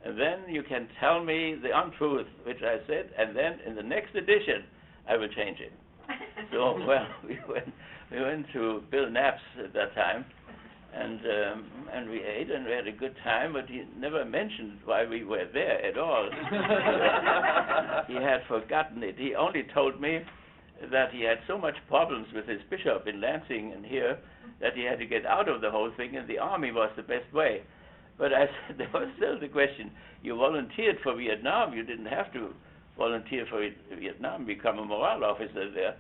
and then you can tell me the untruth, which I said, and then in the next edition, I will change it. So, well, we went to Bill Knapp's at that time, and we ate and we had a good time, but he never mentioned why we were there at all. He had forgotten it. He only told me that he had so much problems with his bishop in Lansing and here that he had to get out of the whole thing, and the army was the best way. But I said, there was still the question, you volunteered for Vietnam, you didn't have to volunteer for Vietnam, become a morale officer there.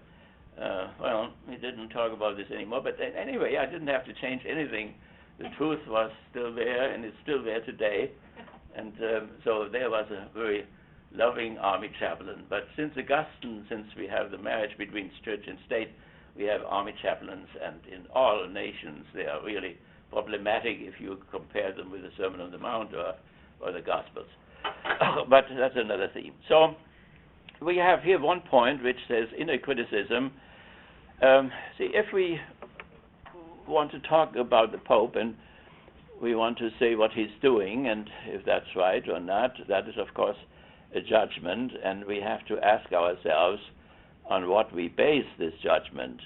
Well, we didn't talk about this anymore, but anyway, I didn't have to change anything. The truth was still there, and it's still there today. And so there was a very loving army chaplain. But since Augustine, since we have the marriage between church and state, we have army chaplains, and in all nations they are really problematic if you compare them with the Sermon on the Mount or the Gospels. But that's another theme. So we have here one point which says inner criticism. See, if we want to talk about the Pope, and we want to say what he's doing, and if that's right or not, that is, of course, a judgment, and we have to ask ourselves on what we base this judgment.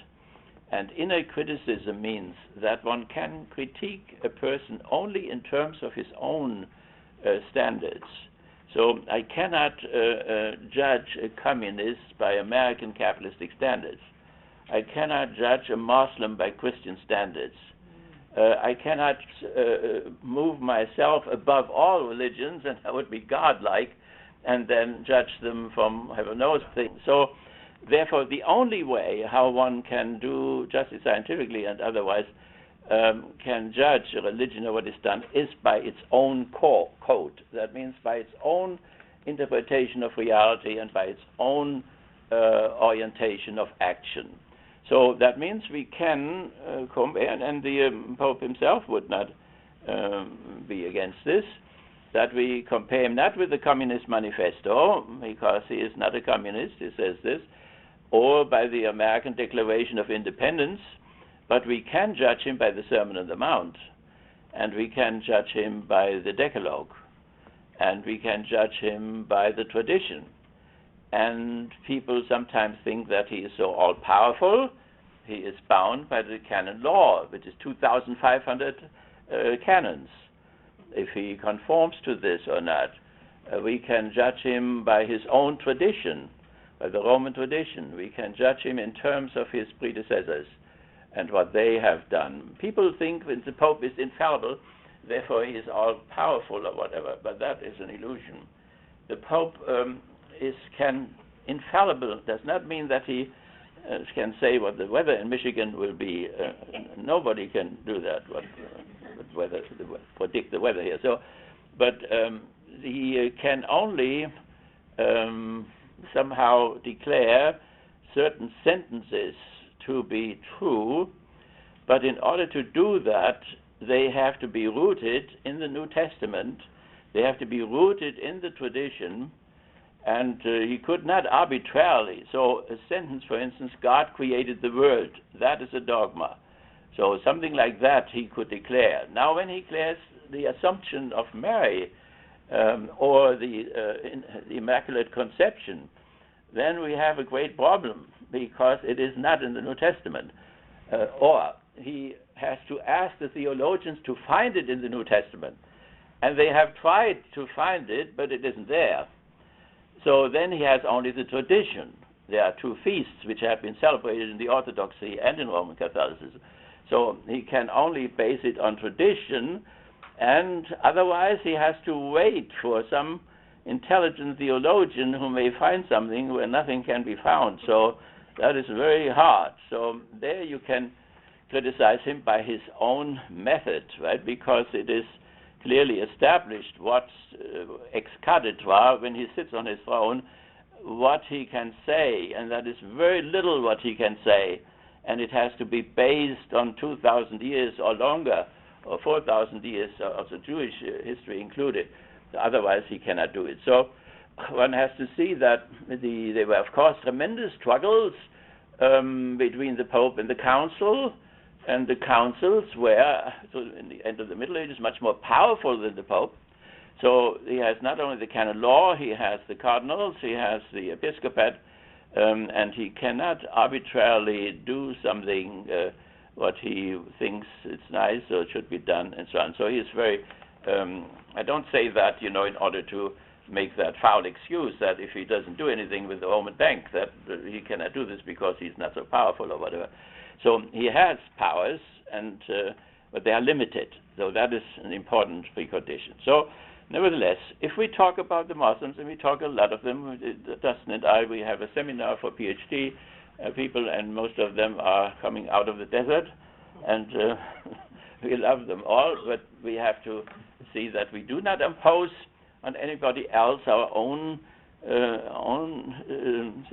And inner criticism means that one can critique a person only in terms of his own standards. So I cannot judge a communist by American capitalistic standards. I cannot judge a Muslim by Christian standards. I cannot move myself above all religions, and I would be godlike, and then judge them from heaven knows things. So, therefore, the only way how one can do justice scientifically and otherwise can judge a religion or what is done is by its own code. That means by its own interpretation of reality and by its own orientation of action. So that means we can compare, and the Pope himself would not be against this, that we compare him not with the Communist Manifesto, because he is not a communist, he says this, or by the American Declaration of Independence, but we can judge him by the Sermon on the Mount, and we can judge him by the Decalogue, and we can judge him by the tradition. And people sometimes think that he is so all-powerful. He is bound by the canon law, which is 2,500 canons. If he conforms to this or not, we can judge him by his own tradition, by the Roman tradition. We can judge him in terms of his predecessors and what they have done. People think that the Pope is infallible, therefore he is all-powerful or whatever, but that is an illusion. The Pope infallible does not mean that he can say what the weather in Michigan will be. Nobody can do that, predict the weather here. So, but he can only somehow declare certain sentences to be true, but in order to do that, they have to be rooted in the New Testament. They have to be rooted in the tradition, and he could not arbitrarily. So a sentence, for instance, God created the world, that is a dogma. So something like that he could declare. Now when he declares the Assumption of Mary or the Immaculate Conception, then we have a great problem, because it is not in the New Testament. Or he has to ask the theologians to find it in the New Testament. And they have tried to find it, but it isn't there. So then he has only the tradition. There are two feasts which have been celebrated in the Orthodoxy and in Roman Catholicism. So he can only base it on tradition, and otherwise he has to wait for some intelligent theologian who may find something where nothing can be found. So that is very hard. So there you can criticize him by his own method, right? Because it is clearly established what ex cathedra, when he sits on his throne, what he can say, and that is very little what he can say, and it has to be based on 2,000 years or longer, or 4,000 years of the Jewish history included. Otherwise, he cannot do it. So one has to see that there were, of course, tremendous struggles between the Pope and the Council, and the councils were, so in the end of the Middle Ages, much more powerful than the Pope. So he has not only the canon law, he has the cardinals, he has the episcopate, and he cannot arbitrarily do something what he thinks it's nice or should be done, and so on. So he is very, I don't say that, in order to make that foul excuse that if he doesn't do anything with the Roman bank, that he cannot do this because he's not so powerful or whatever. So he has powers, but they are limited. So that is an important precondition. So nevertheless, if we talk about the Muslims, and we talk a lot of them, Dustin and I, we have a seminar for PhD people, and most of them are coming out of the desert, and we love them all, but we have to see that we do not impose on anybody else our own,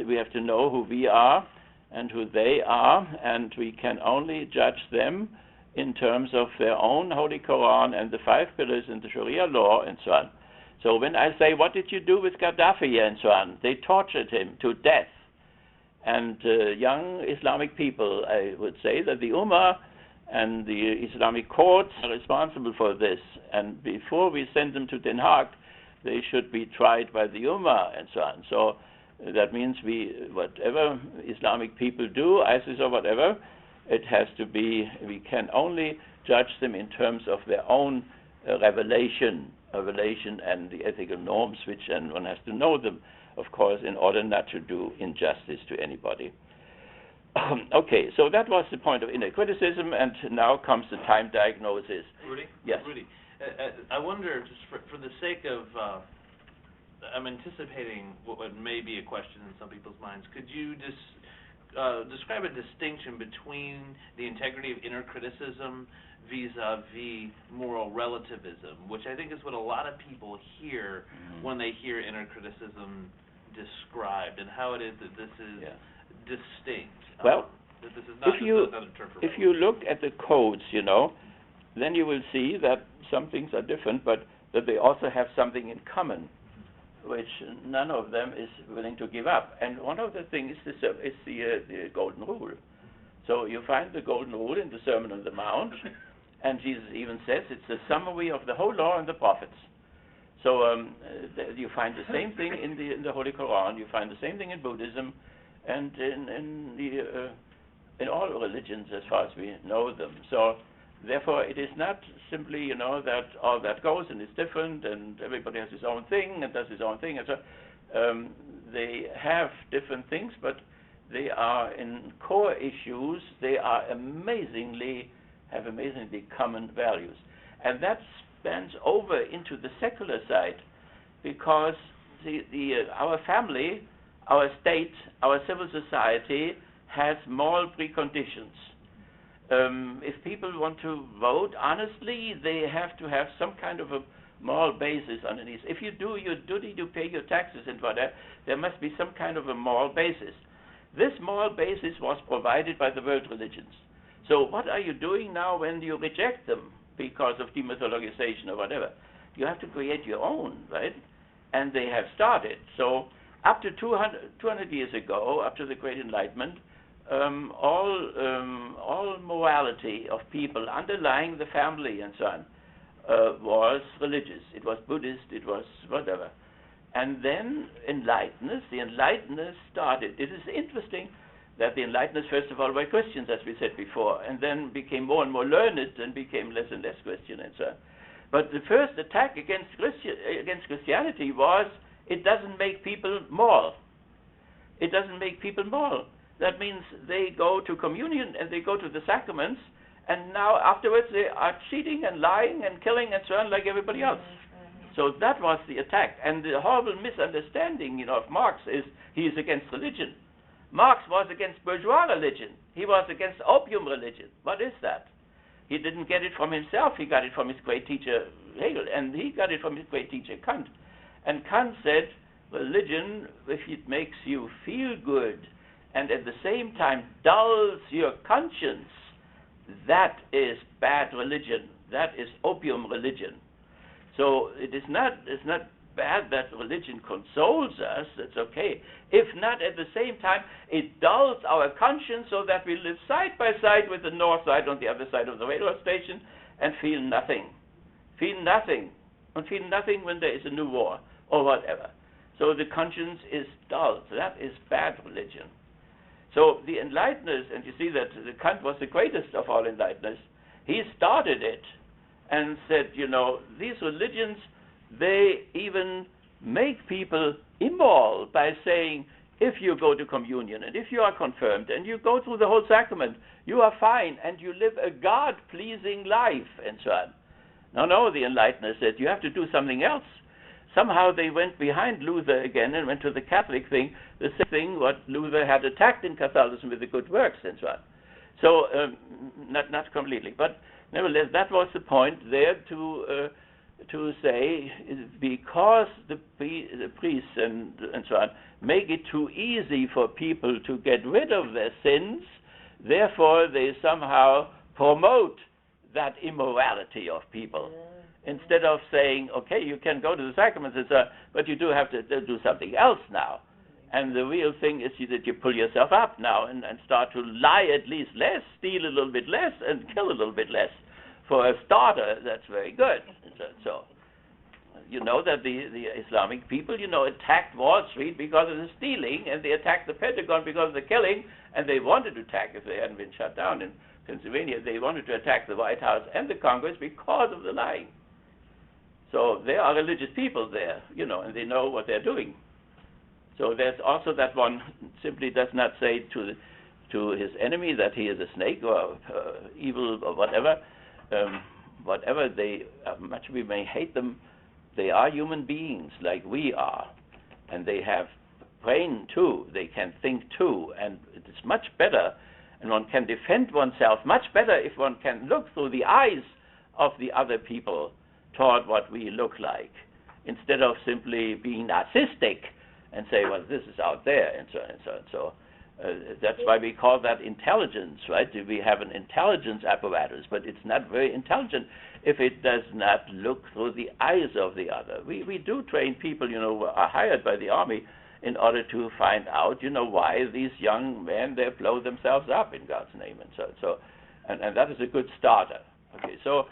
we have to know who we are and who they are, and we can only judge them in terms of their own Holy Quran and the 5 pillars and the Sharia law and so on. So when I say, what did you do with Gaddafi and so on, they tortured him to death. And young Islamic people, I would say that the Ummah and the Islamic courts are responsible for this. And before we send them to Den Haag, they should be tried by the Ummah and so on. So that means whatever Islamic people do, ISIS or whatever, it has to be, we can only judge them in terms of their own revelation and the ethical norms, and one has to know them, of course, in order not to do injustice to anybody. Okay, so that was the point of inner criticism, and now comes the time diagnosis. Rudy? Yes. Rudy, I wonder, just for the sake of, I'm anticipating what may be a question in some people's minds. Could you describe a distinction between the integrity of inner criticism vis-a-vis moral relativism, which I think is what a lot of people hear when they hear inner criticism described, and how it is that this is distinct. Well, that this is not if you look at the codes, then you will see that some things are different, but that they also have something in common, which none of them is willing to give up. And one of the things is the Golden Rule. So you find the Golden Rule in the Sermon on the Mount, and Jesus even says it's a summary of the whole law and the prophets. So you find the same thing in the Holy Quran. You find the same thing in Buddhism, and in all religions as far as we know them. So therefore, it is not simply that all that goes and is different, and everybody has his own thing and does his own thing. And so they have different things, but they are in core issues. They are amazingly common values, and that spans over into the secular side, because our family, our state, our civil society has moral preconditions. If people want to vote honestly, they have to have some kind of a moral basis underneath. If you do your duty to pay your taxes and whatever, there must be some kind of a moral basis. This moral basis was provided by the world religions. So what are you doing now when you reject them because of demythologization or whatever? You have to create your own, right? And they have started. So up to 200 years ago, up to the Great Enlightenment, all morality of people underlying the family and so on was religious. It was Buddhist, it was whatever. And then the Enlighteners started. It is interesting that the Enlighteners, first of all, were Christians, as we said before, and then became more and more learned and became less and less Christian and so on. But the first attack against Christianity was, it doesn't make people moral. It doesn't make people moral. That means they go to communion and they go to the sacraments, and now afterwards they are cheating and lying and killing and so on like everybody else. So that was the attack. And the horrible misunderstanding, of Marx is he is against religion. Marx was against bourgeois religion. He was against opium religion. What is that? He didn't get it from himself. He got it from his great teacher Hegel, and he got it from his great teacher Kant. And Kant said, religion, if it makes you feel good and at the same time dulls your conscience, that is bad religion. That is opium religion. So it's not bad that religion consoles us. That's okay. If not, at the same time, it dulls our conscience so that we live side by side with the north side on the other side of the railroad station and feel nothing. Feel nothing. And feel nothing when there is a new war or whatever. So the conscience is dulled. That is bad religion. So the Enlighteners, and you see that Kant was the greatest of all Enlighteners, he started it and said, these religions, they even make people immoral by saying, if you go to communion and if you are confirmed and you go through the whole sacrament, you are fine and you live a God-pleasing life and so on. No, the Enlighteners said, you have to do something else. Somehow they went behind Luther again and went to the Catholic thing, the same thing what Luther had attacked in Catholicism with the good works and so on. So, not completely, but nevertheless, that was the point there to say, because the priests and so on make it too easy for people to get rid of their sins, therefore they somehow promote that immorality of people. Instead of saying, okay, you can go to the sacraments, but you do have to do something else now. And the real thing is that you pull yourself up now and start to lie at least less, steal a little bit less, and kill a little bit less. For a starter, that's very good. So you know that the Islamic people, attacked Wall Street because of the stealing, and they attacked the Pentagon because of the killing, and they wanted to attack, if they hadn't been shut down in Pennsylvania, they wanted to attack the White House and the Congress because of the lying. So there are religious people there, and they know what they're doing. So there's also that one simply does not say to his enemy that he is a snake or evil or whatever. Whatever they, much we may hate them, they are human beings like we are, and they have brain too. They can think too, and it is much better, and one can defend oneself much better if one can look through the eyes of the other people toward what we look like, instead of simply being narcissistic and say, well, this is out there, and so on and so on. So that's why we call that intelligence, right? We have an intelligence apparatus, but it's not very intelligent if it does not look through the eyes of the other. We do train people, who are hired by the army in order to find out, why these young men, they blow themselves up in God's name, and so and that is a good starter. Okay, so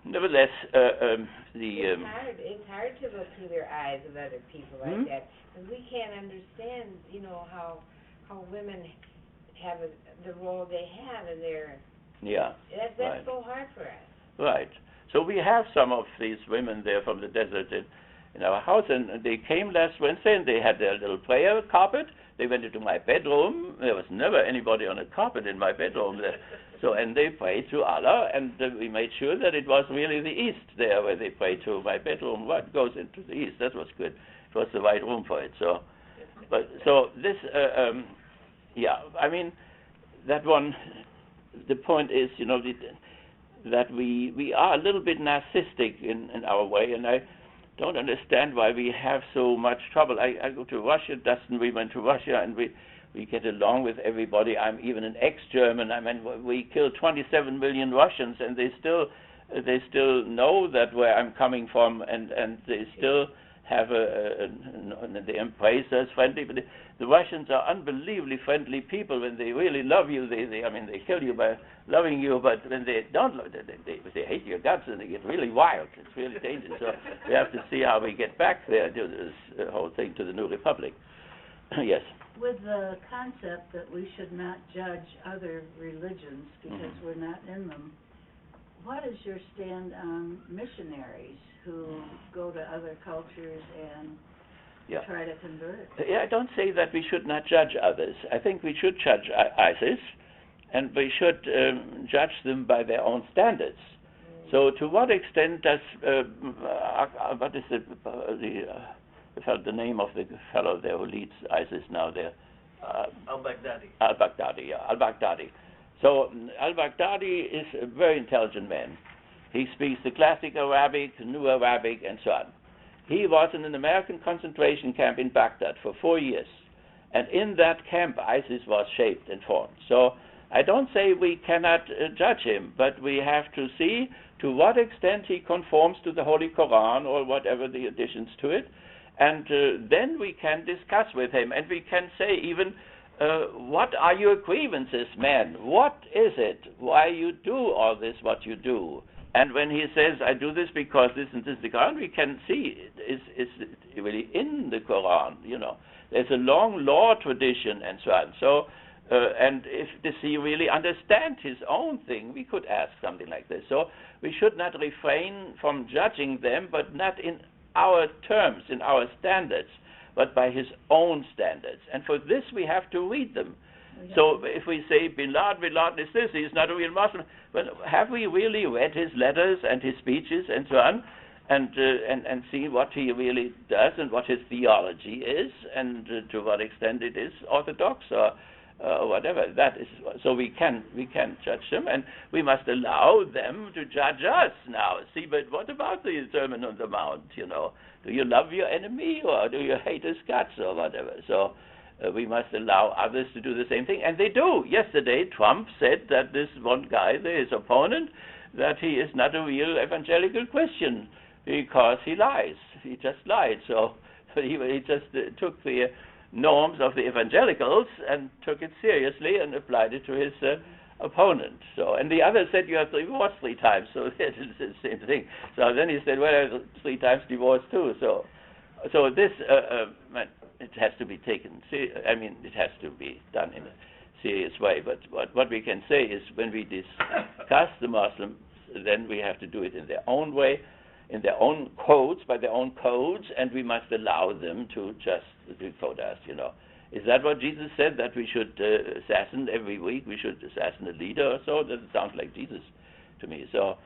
nevertheless, it's hard to look through their eyes of other people like that, because we can't understand, how women have the role they have in their. Yeah. That's right. So hard for us. Right. So we have some of these women there from the desert in our house, and they came last Wednesday, and they had their little prayer carpet. They went into my bedroom. There was never anybody on a carpet in my bedroom there. And they prayed to Allah, and we made sure that it was really the east there where they prayed to. My bedroom what goes into the east. That was good. It was the right room for it. So this, I mean, that one. The point is, that we are a little bit narcissistic in our way, and I don't understand why we have so much trouble. I go to Russia, Dustin, we went to Russia, and we get along with everybody. I'm even an ex-German. I mean, we killed 27 million Russians, and they still know that where I'm coming from, and they still have they embrace us friendly. But the Russians are unbelievably friendly people. When they really love you, they kill you by loving you. But when they don't, they hate your guts, and they get really wild. It's really dangerous. So we have to see how we get back there to this whole thing, to the New Republic. Yes. With the concept that we should not judge other religions because we're not in them, what is your stand on missionaries who go to other cultures and try to convert? I don't say that we should not judge others. I think we should judge ISIS, and we should judge them by their own standards. So to what extent does, what is the name of the fellow there who leads ISIS now there? Al-Baghdadi. Al-Baghdadi, yeah, Al-Baghdadi. So Al-Baghdadi is a very intelligent man. He speaks the classic Arabic, New Arabic, and so on. He was in an American concentration camp in Baghdad for 4 years. And in that camp, ISIS was shaped and formed. So I don't say we cannot judge him, but we have to see to what extent he conforms to the Holy Quran or whatever the additions to it. And then we can discuss with him, and we can say even, what are your grievances, man? What is it? Why you do all this, what you do? And when he says, I do this because this and this is the Quran, we can see is really in the Quran, There's a long law tradition and so on. So, and does he really understand his own thing? We could ask something like this. So we should not refrain from judging them, but not in our terms, in our standards, but by his own standards. And for this we have to read them. So if we say Bin Laden is this, he's not a real Muslim, but have we really read his letters and his speeches and so on, and see what he really does and what his theology is, and to what extent it is orthodox or whatever. That is, so we can judge them, and we must allow them to judge us now. Siebert, what about the Sermon on the Mount? Do you love your enemy, or do you hate his guts, or whatever? So we must allow others to do the same thing, and they do. Yesterday, Trump said that this one guy, his opponent, that he is not a real evangelical Christian because he lies. He just lied. So he just took the norms of the evangelicals and took it seriously and applied it to his opponent. So, and the other said, you have to divorce 3 times. So it's the same thing. So then he said, well, 3 times divorce too. So this it has to be taken. It has to be done in a serious way. But what we can say is, when we discuss the Muslims, then we have to do it in their own way, in their own codes, by their own codes, and we must allow them to just decode us. Is that what Jesus said, that we should assassinate every week? We should assassinate a leader or so? That sounds like Jesus to me. So,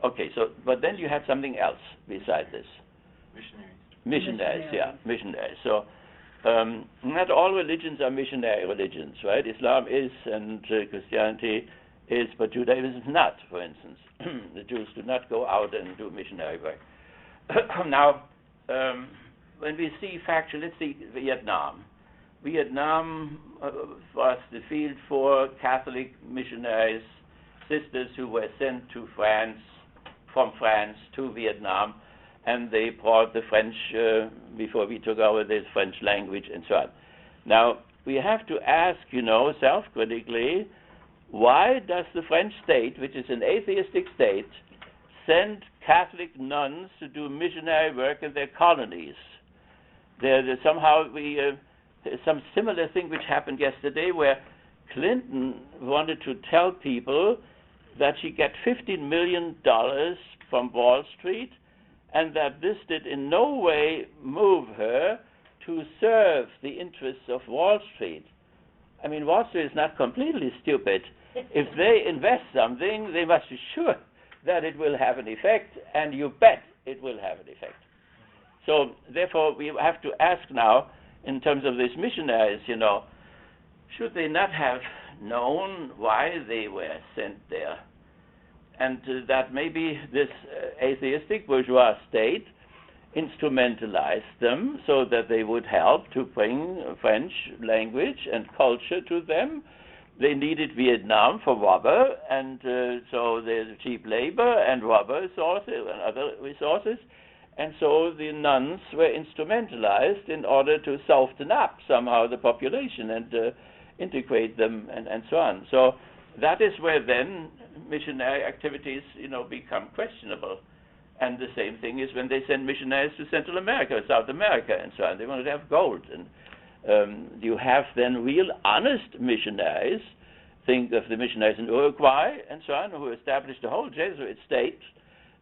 okay. So, but then you had something else beside this. Missionaries. So, not all religions are missionary religions, right? Islam is, and Christianity is, but Judaism is not, for instance. The Jews do not go out and do missionary work. Now, when we see factual, let's see Vietnam. Vietnam was the field for Catholic missionaries, sisters who were sent to France, from France to Vietnam, and they brought the French, before we took over, the French language and so on. Now, we have to ask, self-critically, why does the French state, which is an atheistic state, send Catholic nuns to do missionary work in their colonies? There's some similar thing which happened yesterday, where Clinton wanted to tell people that she got $15 million from Wall Street, and that this did in no way move her to serve the interests of Wall Street. I mean, Wall Street is not completely stupid. If they invest something, they must be sure that it will have an effect, and you bet it will have an effect. So, therefore, we have to ask now, in terms of these missionaries, should they not have known why they were sent there? And that maybe this atheistic bourgeois state instrumentalized them so that they would help to bring French language and culture to them. They needed Vietnam for rubber, and so there's cheap labor and rubber resources and other resources. And so the nuns were instrumentalized in order to soften up somehow the population and integrate them and so on. So that is where then missionary activities, become questionable. And the same thing is when they send missionaries to Central America, South America, and so on. They wanted to have gold. And you have then real honest missionaries. Think of the missionaries in Uruguay and so on, who established the whole Jesuit state.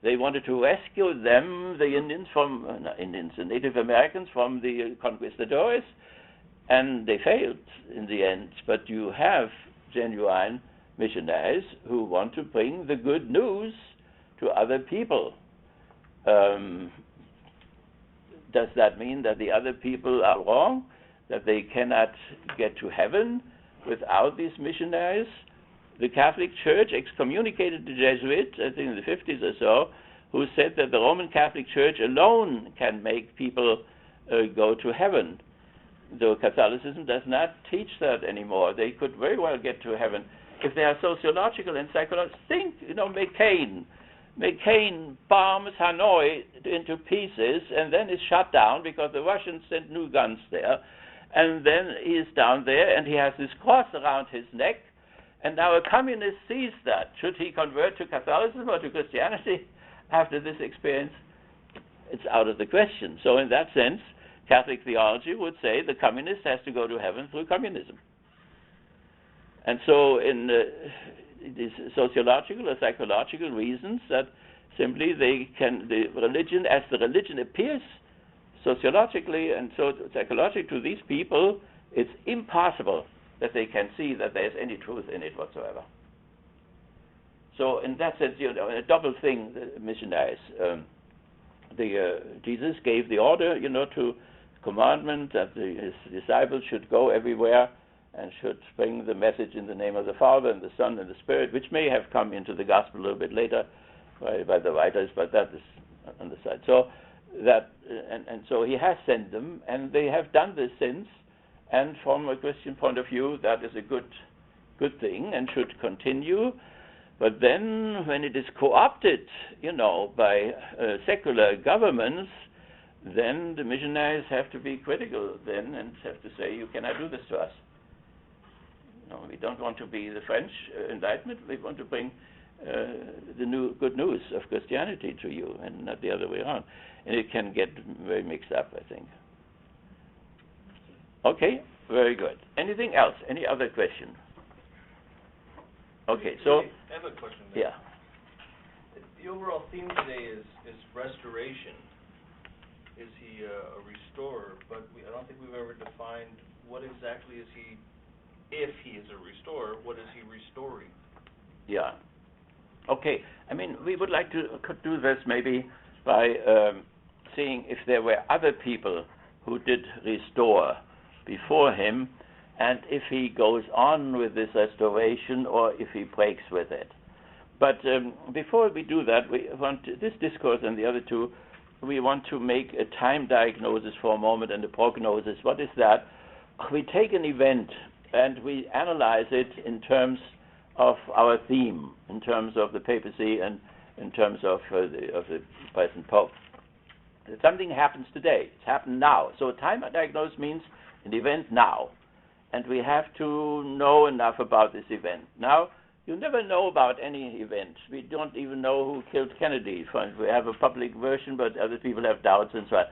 They wanted to rescue them, the Native Americans, from the conquistadores, and they failed in the end. But you have genuine missionaries who want to bring the good news to other people. Does that mean that the other people are wrong, that they cannot get to heaven without these missionaries? The Catholic Church excommunicated the Jesuits, I think in the 50s or so, who said that the Roman Catholic Church alone can make people go to heaven. Though Catholicism does not teach that anymore. They could very well get to heaven if they are sociological and psychological. Think, McCain. McCain bombs Hanoi into pieces and then is shut down because the Russians sent new guns there. And then he is down there and he has this cross around his neck. And now a communist sees that. Should he convert to Catholicism or to Christianity after this experience? It's out of the question. So in that sense, Catholic theology would say the communist has to go to heaven through communism. And so in these sociological or psychological reasons that simply the religion, as the religion appears sociologically and so psychologically to these people, it's impossible that they can see that there's any truth in it whatsoever. So in that sense, a double thing, the missionaries. Jesus gave the order, to commandment that his disciples should go everywhere and should bring the message in the name of the Father and the Son and the Spirit, which may have come into the Gospel a little bit later by the writers, but that is on the side. So that and so he has sent them, and they have done this since. And from a Christian point of view, that is a good thing and should continue. But then, when it is co-opted, by secular governments, then the missionaries have to be critical then and have to say, you cannot do this to us. No, we don't want to be the French Enlightenment. We want to bring the good news of Christianity to you, and not the other way around. And it can get very mixed up, I think. Okay, very good. Anything else? Any other question? Okay, so I have a question there. yeah. The overall theme today is restoration. Is he a restorer? But I don't think we've ever defined what exactly is he. If he is a restorer, what is he restoring? Yeah. Okay. I mean, we would like to could do this maybe by seeing if there were other people who did restore before him, and if he goes on with this restoration or if he breaks with it. But before we do that, we want this discourse and the other two, we want to make a time diagnosis for a moment and a prognosis. What is that? We take an event and we analyze it in terms of our theme, in terms of the papacy and in terms of the present Pope. Something happens today. It's happened now. So a time diagnosis means an event now. And we have to know enough about this event. Now, you never know about any event. We don't even know who killed Kennedy. We have a public version, but other people have doubts and so on.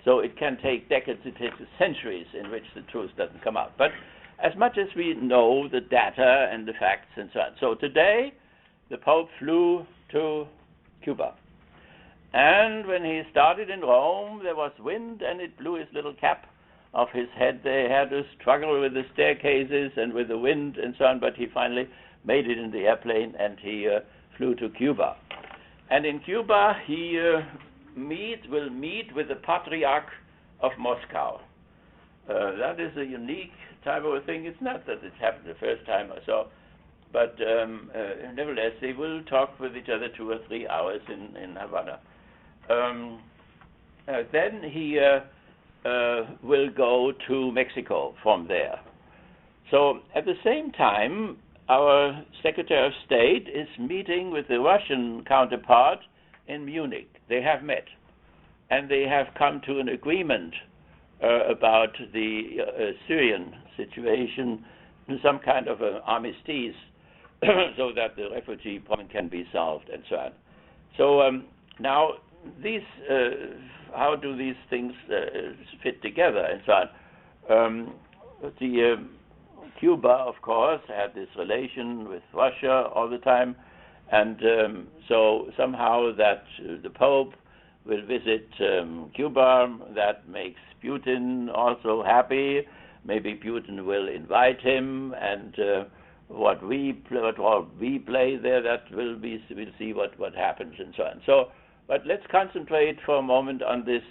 So it can take decades, it takes centuries in which the truth doesn't come out. But as much as we know the data and the facts and so on. So today, the Pope flew to Cuba. And when he started in Rome, there was wind and it blew his little cap off his head. They had to struggle with the staircases and with the wind and so on, but he finally made it in the airplane and he flew to Cuba. And in Cuba, he will meet with the Patriarch of Moscow. That is a unique type of a thing. It's not that it happened the first time or so, but nevertheless, they will talk with each other 2 or 3 hours in Havana. Then he will go to Mexico from there. So at the same time, our Secretary of State is meeting with the Russian counterpart in Munich. They have met, and they have come to an agreement about the Syrian situation, some kind of an armistice, so that the refugee problem can be solved and so on. So now, these how do these things fit together and so on? Cuba, of course, had this relation with Russia all the time, and so somehow that the Pope will visit Cuba, that makes Putin also happy. Maybe Putin will invite him, and what we play there, that we'll see what happens and so on. So, but let's concentrate for a moment on this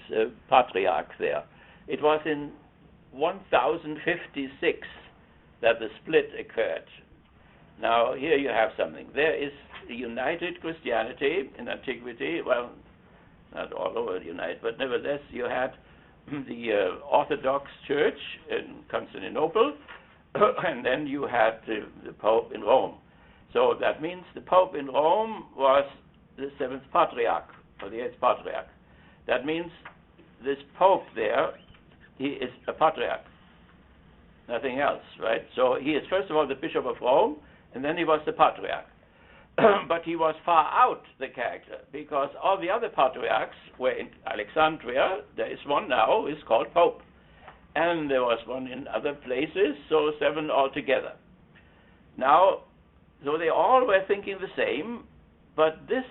patriarch there. It was in 1056 that the split occurred. Now, here you have something. There is a united Christianity in antiquity. Well, not all over united, but nevertheless, you had the Orthodox Church in Constantinople, and then you had the Pope in Rome. So that means the Pope in Rome was the 7th Patriarch, or the 8th Patriarch. That means this Pope there, he is a Patriarch, nothing else, right? So he is first of all the Bishop of Rome, and then he was the Patriarch. But he was far out, the character, because all the other patriarchs were in Alexandria. There is one now, is called Pope. And there was one in other places, so 7 altogether. Now, so they all were thinking the same, but this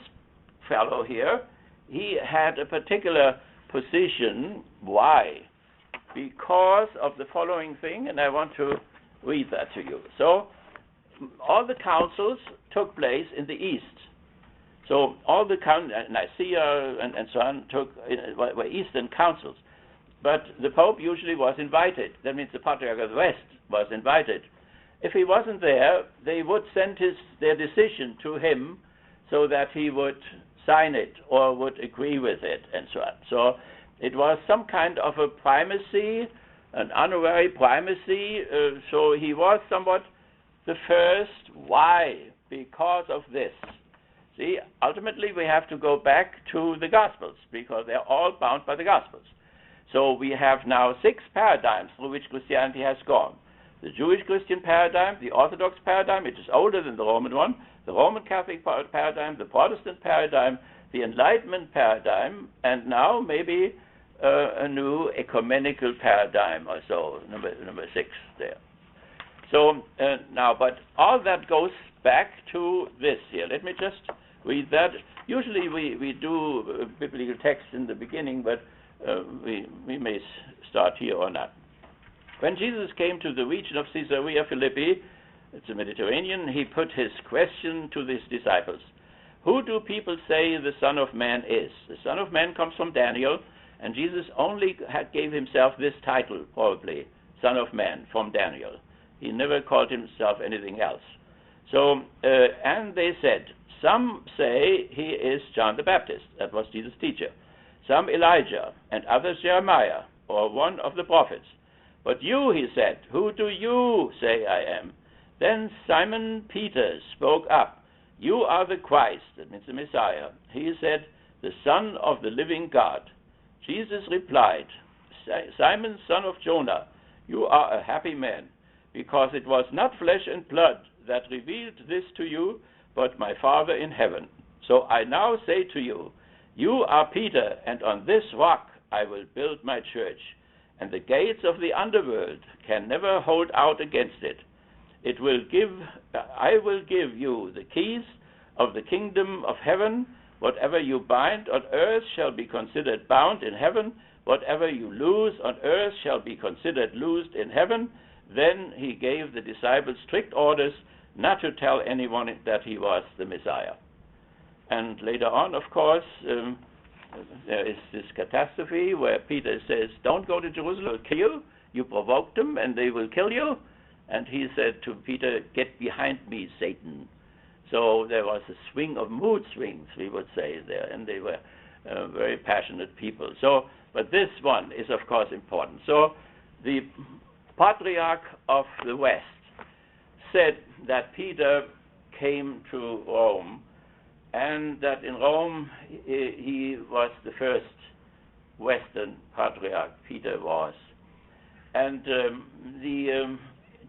fellow here, he had a particular position. Why? Because of the following thing, and I want to read that to you. So, all the councils took place in the east. So all the Nicaea and so on were eastern councils. But the Pope usually was invited. That means the Patriarch of the West was invited. If he wasn't there, they would send their decision to him so that he would sign it or would agree with it and so on. So it was some kind of a primacy, an honorary primacy. So he was somewhat the first. Why? Because of this. See, ultimately we have to go back to the Gospels, because they're all bound by the Gospels. So we have now 6 paradigms through which Christianity has gone. The Jewish Christian paradigm, the Orthodox paradigm, which is older than the Roman one, the Roman Catholic paradigm, the Protestant paradigm, the Enlightenment paradigm, and now maybe a new ecumenical paradigm or so, number 6 there. So now, but all that goes back to this here. Let me just read that. Usually we do biblical text in the beginning, but we may start here or not. When Jesus came to the region of Caesarea Philippi, it's the Mediterranean, he put his question to his disciples. Who do people say the Son of Man is? The Son of Man comes from Daniel, and Jesus only gave himself this title, probably, Son of Man, from Daniel. He never called himself anything else. So, and they said, some say he is John the Baptist, that was Jesus' teacher. Some Elijah, and others Jeremiah, or one of the prophets. But you, he said, who do you say I am? Then Simon Peter spoke up. You are the Christ, that means the Messiah. He said, the Son of the living God. Jesus replied, Simon, son of Jonah, you are a happy man, because it was not flesh and blood that revealed this to you, but my Father in heaven. So I now say to you, you are Peter, and on this rock I will build my church, and the gates of the underworld can never hold out against it. I will give you the keys of the kingdom of heaven. Whatever you bind on earth shall be considered bound in heaven. Whatever you loose on earth shall be considered loosed in heaven. Then he gave the disciples strict orders not to tell anyone that he was the Messiah. And later on, of course, there is this catastrophe where Peter says, don't go to Jerusalem, they'll kill you. You provoked them and they will kill you. And he said to Peter, get behind me, Satan. So there was a swing of mood swings, we would say there, and they were very passionate people. So, but this one is, of course, important. So the Patriarch of the West said that Peter came to Rome, and that in Rome he was the first Western Patriarch, Peter was. And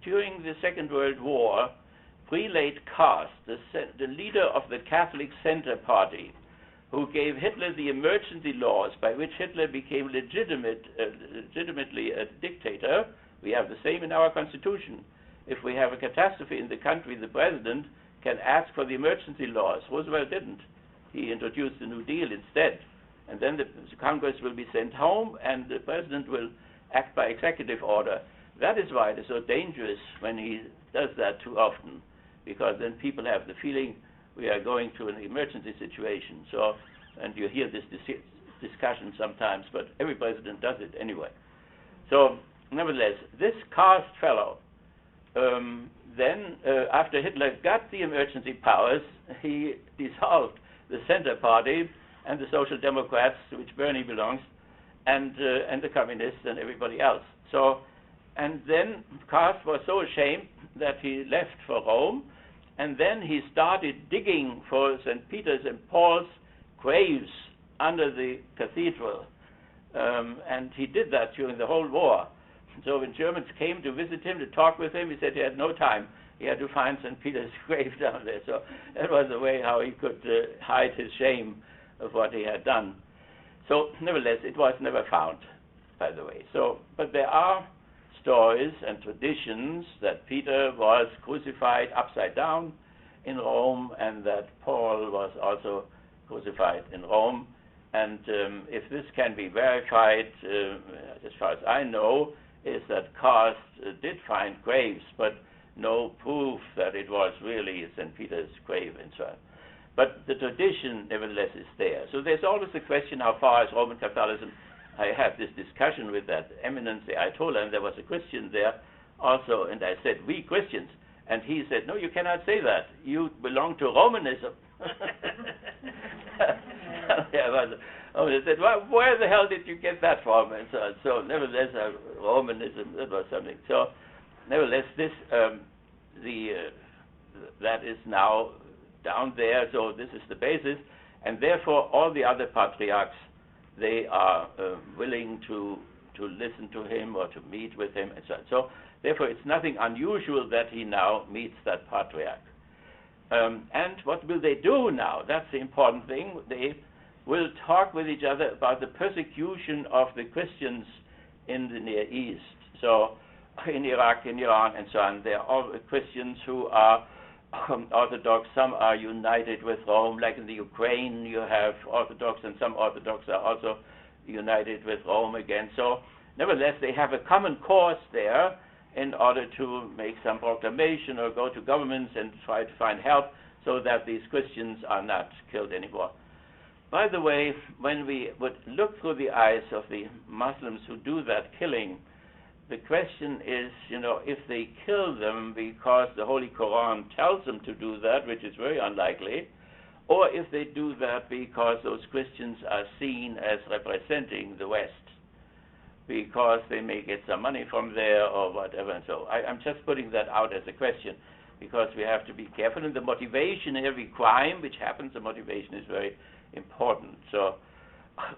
during the Second World War, Prelate Karst, the leader of the Catholic Center Party, who gave Hitler the emergency laws by which Hitler became legitimately a dictator. We have the same in our Constitution. If we have a catastrophe in the country, the president can ask for the emergency laws. Roosevelt didn't. He introduced the New Deal instead. And then the Congress will be sent home, and the president will act by executive order. That is why it is so dangerous when he does that too often, because then people have the feeling we are going to an emergency situation. So, and you hear this discussion sometimes, but every president does it anyway. So, nevertheless, this Karst fellow, then after Hitler got the emergency powers, he dissolved the Center Party and the Social Democrats, to which Bernie belongs, and the Communists and everybody else. So, and then Karst was so ashamed that he left for Rome, and then he started digging for St. Peter's and Paul's graves under the cathedral, and he did that during the whole war. So when Germans came to visit him, to talk with him, he said he had no time. He had to find St. Peter's grave down there. So that was the way how he could hide his shame of what he had done. So nevertheless, it was never found, by the way. So, but there are stories and traditions that Peter was crucified upside down in Rome, and that Paul was also crucified in Rome. And if this can be verified, as far as I know, is that Karst did find graves, but no proof that it was really St. Peter's grave and so on. But the tradition, nevertheless, is there. So there's always the question, how far is Roman Catholicism? I had this discussion with that eminence, the Ayatollah, and there was a Christian there also, and I said, we Christians. And he said, no, you cannot say that. You belong to Romanism. I said, well, where the hell did you get that from? And so nevertheless, Romanism, that was something. So nevertheless, this that is now down there. So this is the basis, and therefore all the other patriarchs, they are willing to to listen to him or to meet with him, and so on. So therefore, it's nothing unusual that he now meets that patriarch. And what will they do now? That's the important thing. They will talk with each other about the persecution of the Christians in the Near East. So in Iraq, in Iran, and so on, there are all Christians who are Orthodox. Some are united with Rome, like in the Ukraine you have Orthodox, and some Orthodox are also united with Rome again. So nevertheless, they have a common cause there in order to make some proclamation or go to governments and try to find help so that these Christians are not killed anymore. By the way, when we would look through the eyes of the Muslims who do that killing, the question is, if they kill them because the Holy Quran tells them to do that, which is very unlikely, or if they do that because those Christians are seen as representing the West, because they may get some money from there or whatever. And so I'm just putting that out as a question, because we have to be careful. And the motivation in every crime which happens, the motivation is very important. So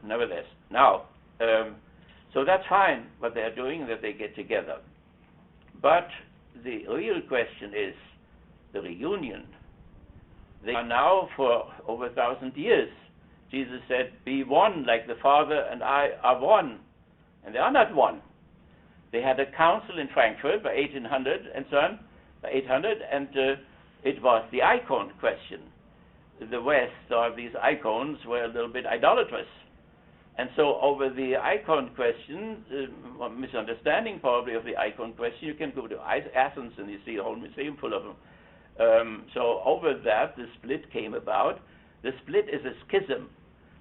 nevertheless, now, so that's fine what they're doing, that they get together. But the real question is the reunion. They are now for over 1,000 years. Jesus said, "Be one like the Father and I are one." And they are not one. They had a council in Frankfurt by 1800 and so on, by 800, and it was the icon question. The West, or these icons, were a little bit idolatrous. And so over the icon question, misunderstanding probably of the icon question, you can go to Athens and you see a whole museum full of them. So over that, the split came about. The split is a schism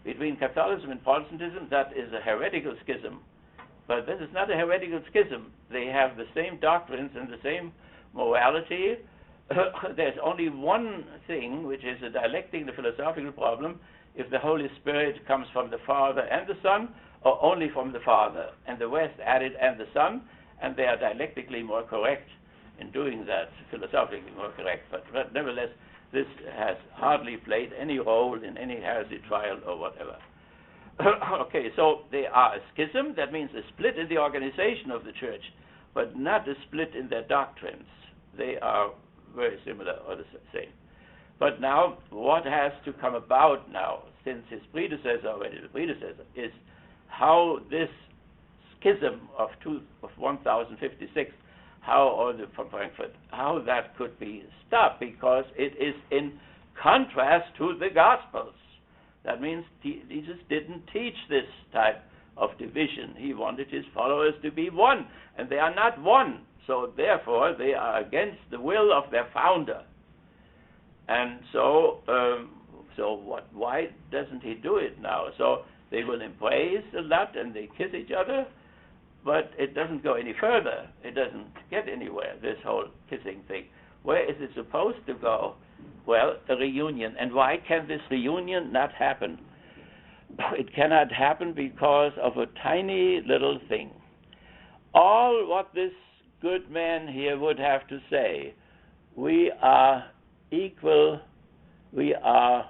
between Catholicism and Protestantism. That is a heretical schism. But this is not a heretical schism. They have the same doctrines and the same morality. There's only one thing, which is a dialectic, the philosophical problem, if the Holy Spirit comes from the Father and the Son, or only from the Father. And the West added and the Son, and they are dialectically more correct in doing that, philosophically more correct. But nevertheless, this has hardly played any role in any heresy trial or whatever. Okay, so they are a schism. That means a split in the organization of the church, but not a split in their doctrines. They are very similar or the same. But now, what has to come about now, since his predecessor already, the predecessor, is how this schism of 1056, from Frankfurt, how that could be stopped, because it is in contrast to the Gospels. That means Jesus didn't teach this type of division. He wanted his followers to be one, and they are not one. So therefore, they are against the will of their founder. And so, why doesn't he do it now? So they will embrace a lot and they kiss each other, but it doesn't go any further. It doesn't get anywhere, this whole kissing thing. Where is it supposed to go? Well, a reunion. And why can this reunion not happen? It cannot happen because of a tiny little thing. All what this good man here would have to say, we are equal, we are,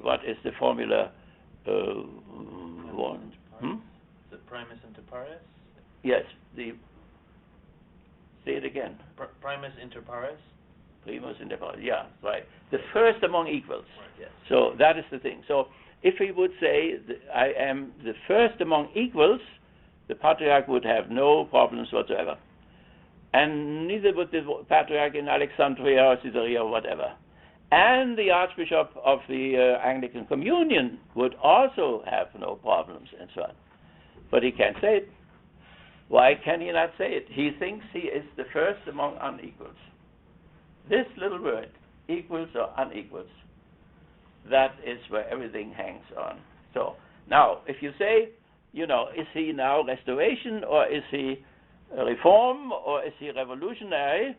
what is the formula? One. The primus inter pares? Yes, say it again. Primus inter pares? Primus inter pares, yeah, right. The first among equals. Right, yes. So that is the thing. So if he would say, I am the first among equals, the Patriarch would have no problems whatsoever. And neither would the Patriarch in Alexandria or Caesarea or whatever. And the Archbishop of the Anglican Communion would also have no problems and so on. But he can't say it. Why can he not say it? He thinks he is the first among unequals. This little word, equals or unequals, that is where everything hangs on. So now, if you say, is he now restoration, or is he reform, or is he revolutionary?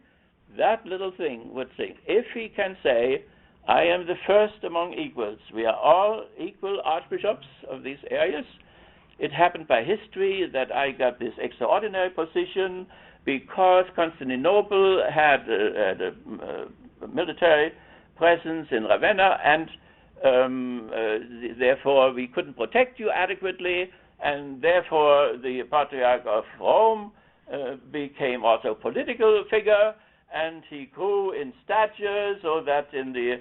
That little thing would think, if he can say, I am the first among equals, we are all equal archbishops of these areas. It happened by history that I got this extraordinary position because Constantinople had a military presence in Ravenna, and therefore we couldn't protect you adequately, and therefore the Patriarch of Rome became also a political figure, and he grew in stature so that in the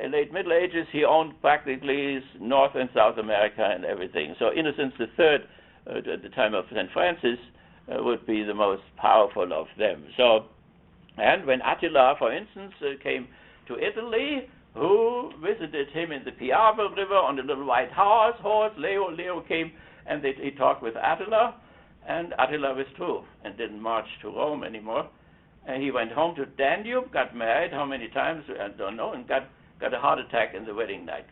late Middle Ages he owned practically North and South America and everything. So Innocent III, at the time of St. Francis, would be the most powerful of them. So, and when Attila, for instance, came to Italy, who visited him in the Piave River on a little white horse, Leo came, and he talked with Attila, and Attila withdrew and didn't march to Rome anymore. And he went home to Danube, got married, how many times, I don't know, and got a heart attack in the wedding night.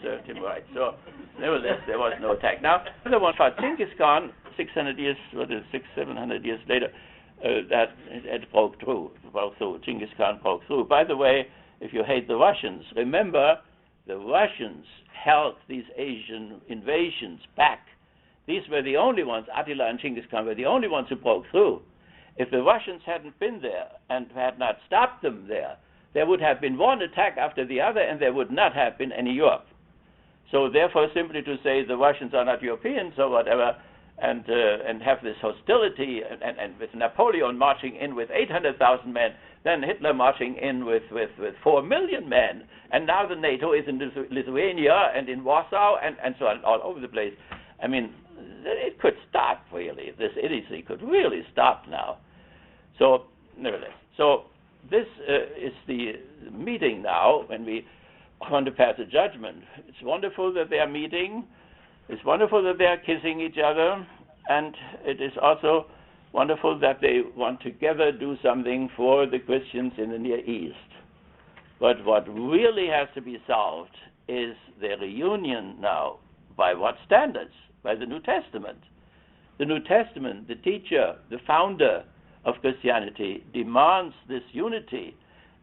Served him right. So, nevertheless, there was no attack. Now, the one about Genghis Khan, 600 years, 700 years later, that it broke through. Genghis Khan broke through. By the way, if you hate the Russians, remember the Russians held these Asian invasions back. These were the only ones, Attila and Genghis Khan were the only ones who broke through. If the Russians hadn't been there and had not stopped them there would have been one attack after the other, and there would not have been any Europe. So therefore, simply to say the Russians are not Europeans or whatever, and have this hostility, and with Napoleon marching in with 800,000 men, then Hitler marching in with 4 million men, and now the NATO is in Lithuania and in Warsaw and so on, all over the place. I mean, it could stop, really. This idiocy could really stop now. So, nevertheless. So, this is the meeting now when we want to pass a judgment. It's wonderful that they are meeting. It's wonderful that they are kissing each other. And it is also wonderful that they want together do something for the Christians in the Near East. But what really has to be solved is their reunion now. By what standards? By the New Testament. The New Testament, the teacher, the founder of Christianity, demands this unity,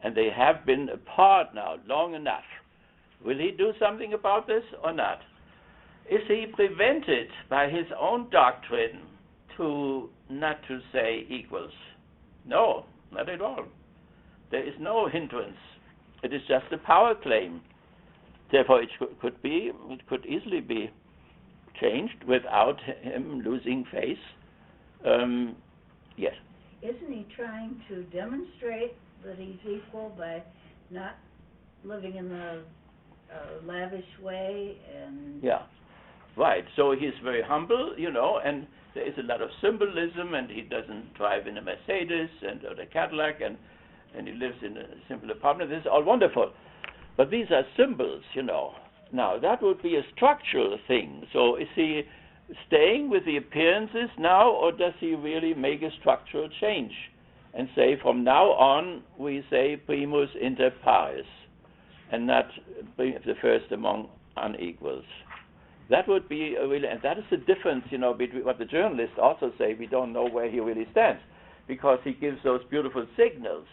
and they have been apart now long enough. Will he do something about this or not? Is he prevented by his own doctrine to not to say equals? No, not at all. There is no hindrance. It is just a power claim. Therefore, it could easily be changed without him losing face. Yes. Isn't he trying to demonstrate that he's equal by not living in a lavish way and... Yeah, right. So he's very humble, and there is a lot of symbolism, and he doesn't drive in a Mercedes or a Cadillac, and he lives in a simple apartment. This is all wonderful. But these are symbols, Now, that would be a structural thing. So is he staying with the appearances now, or does he really make a structural change and say, from now on, we say primus inter pares, and not the first among unequals? That would be and that is the difference, between what the journalists also say. We don't know where he really stands, because he gives those beautiful signals.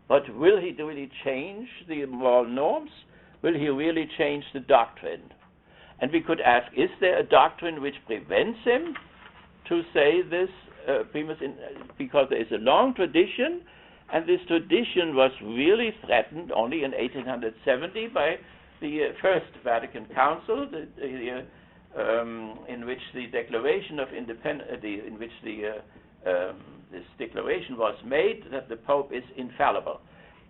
But will he really change the moral norms? Will he really change the doctrine? And we could ask, is there a doctrine which prevents him to say this because there is a long tradition, and this tradition was really threatened only in 1870 by the First Vatican Council, in which the Declaration of Independence, this declaration was made that the Pope is infallible.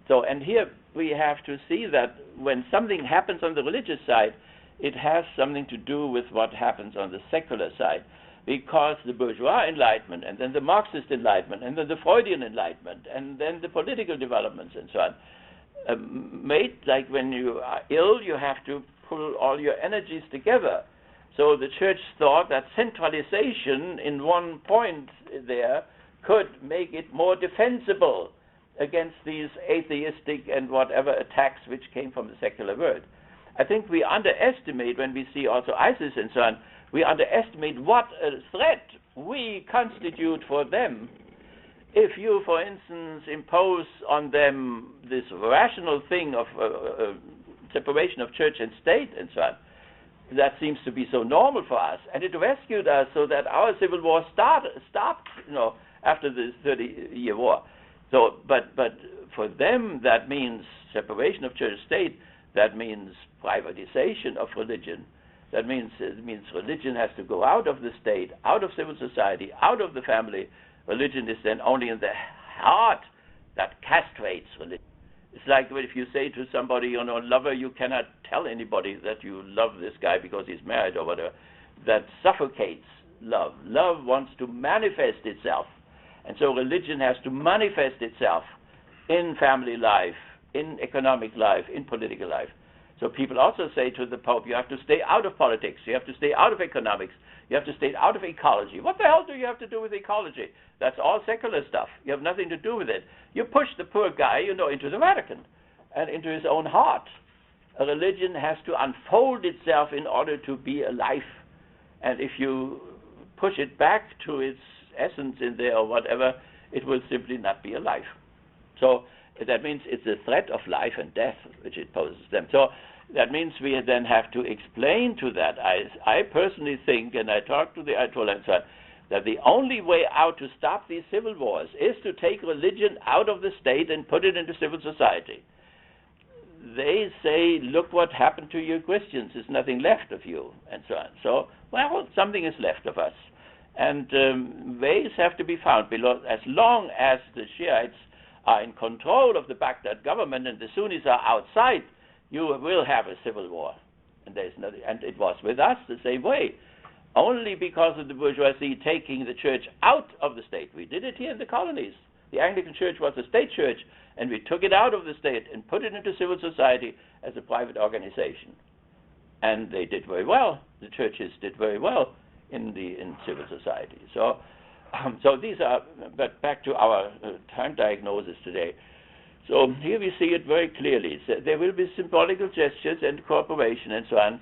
So, and here we have to see that when something happens on the religious side, it has something to do with what happens on the secular side, because the bourgeois enlightenment, and then the Marxist enlightenment, and then the Freudian enlightenment, and then the political developments and so on, made like when you are ill, you have to pull all your energies together. So the Church thought that centralization in one point there could make it more defensible against these atheistic and whatever attacks which came from the secular world. I think we underestimate, when we see also ISIS and so on, we underestimate what a threat we constitute for them. If you, for instance, impose on them this rational thing of separation of church and state and so on, that seems to be so normal for us, and it rescued us so that our civil war stopped, after the 30-year war. So, but for them, that means separation of church and state. that means privatization of religion. That means religion has to go out of the state, out of civil society, out of the family. Religion is then only in the heart that castrates religion. It's like if you say to somebody, lover, you cannot tell anybody that you love this guy because he's married or whatever. That suffocates love. Love wants to manifest itself. And so religion has to manifest itself in family life, in economic life, in political life. So people also say to the Pope, you have to stay out of politics, you have to stay out of economics, you have to stay out of ecology. What the hell do you have to do with ecology? That's all secular stuff. You have nothing to do with it. You push the poor guy, into the Vatican and into his own heart. A religion has to unfold itself in order to be alive. And if you push it back to its essence in there or whatever, it will simply not be alive. So that means it's a threat of life and death which it poses them. So that means we then have to explain to that. I personally think, and I talk to the Ayatollah and so on, that the only way out to stop these civil wars is to take religion out of the state and put it into civil society. They say, look what happened to you Christians, there's nothing left of you, and so on. So, well, something is left of us. And ways have to be found. As long as the Shiites are in control of the Baghdad government and the Sunnis are outside, you will have a civil war. And there's nothing, and it was with us the same way. Only because of the bourgeoisie taking the church out of the state. We did it here in the colonies. The Anglican Church was a state church, and we took it out of the state and put it into civil society as a private organization. And they did very well. The churches did very well in civil society. So these are, but back to our time diagnosis today. So here we see it very clearly. So there will be symbolical gestures and cooperation and so on,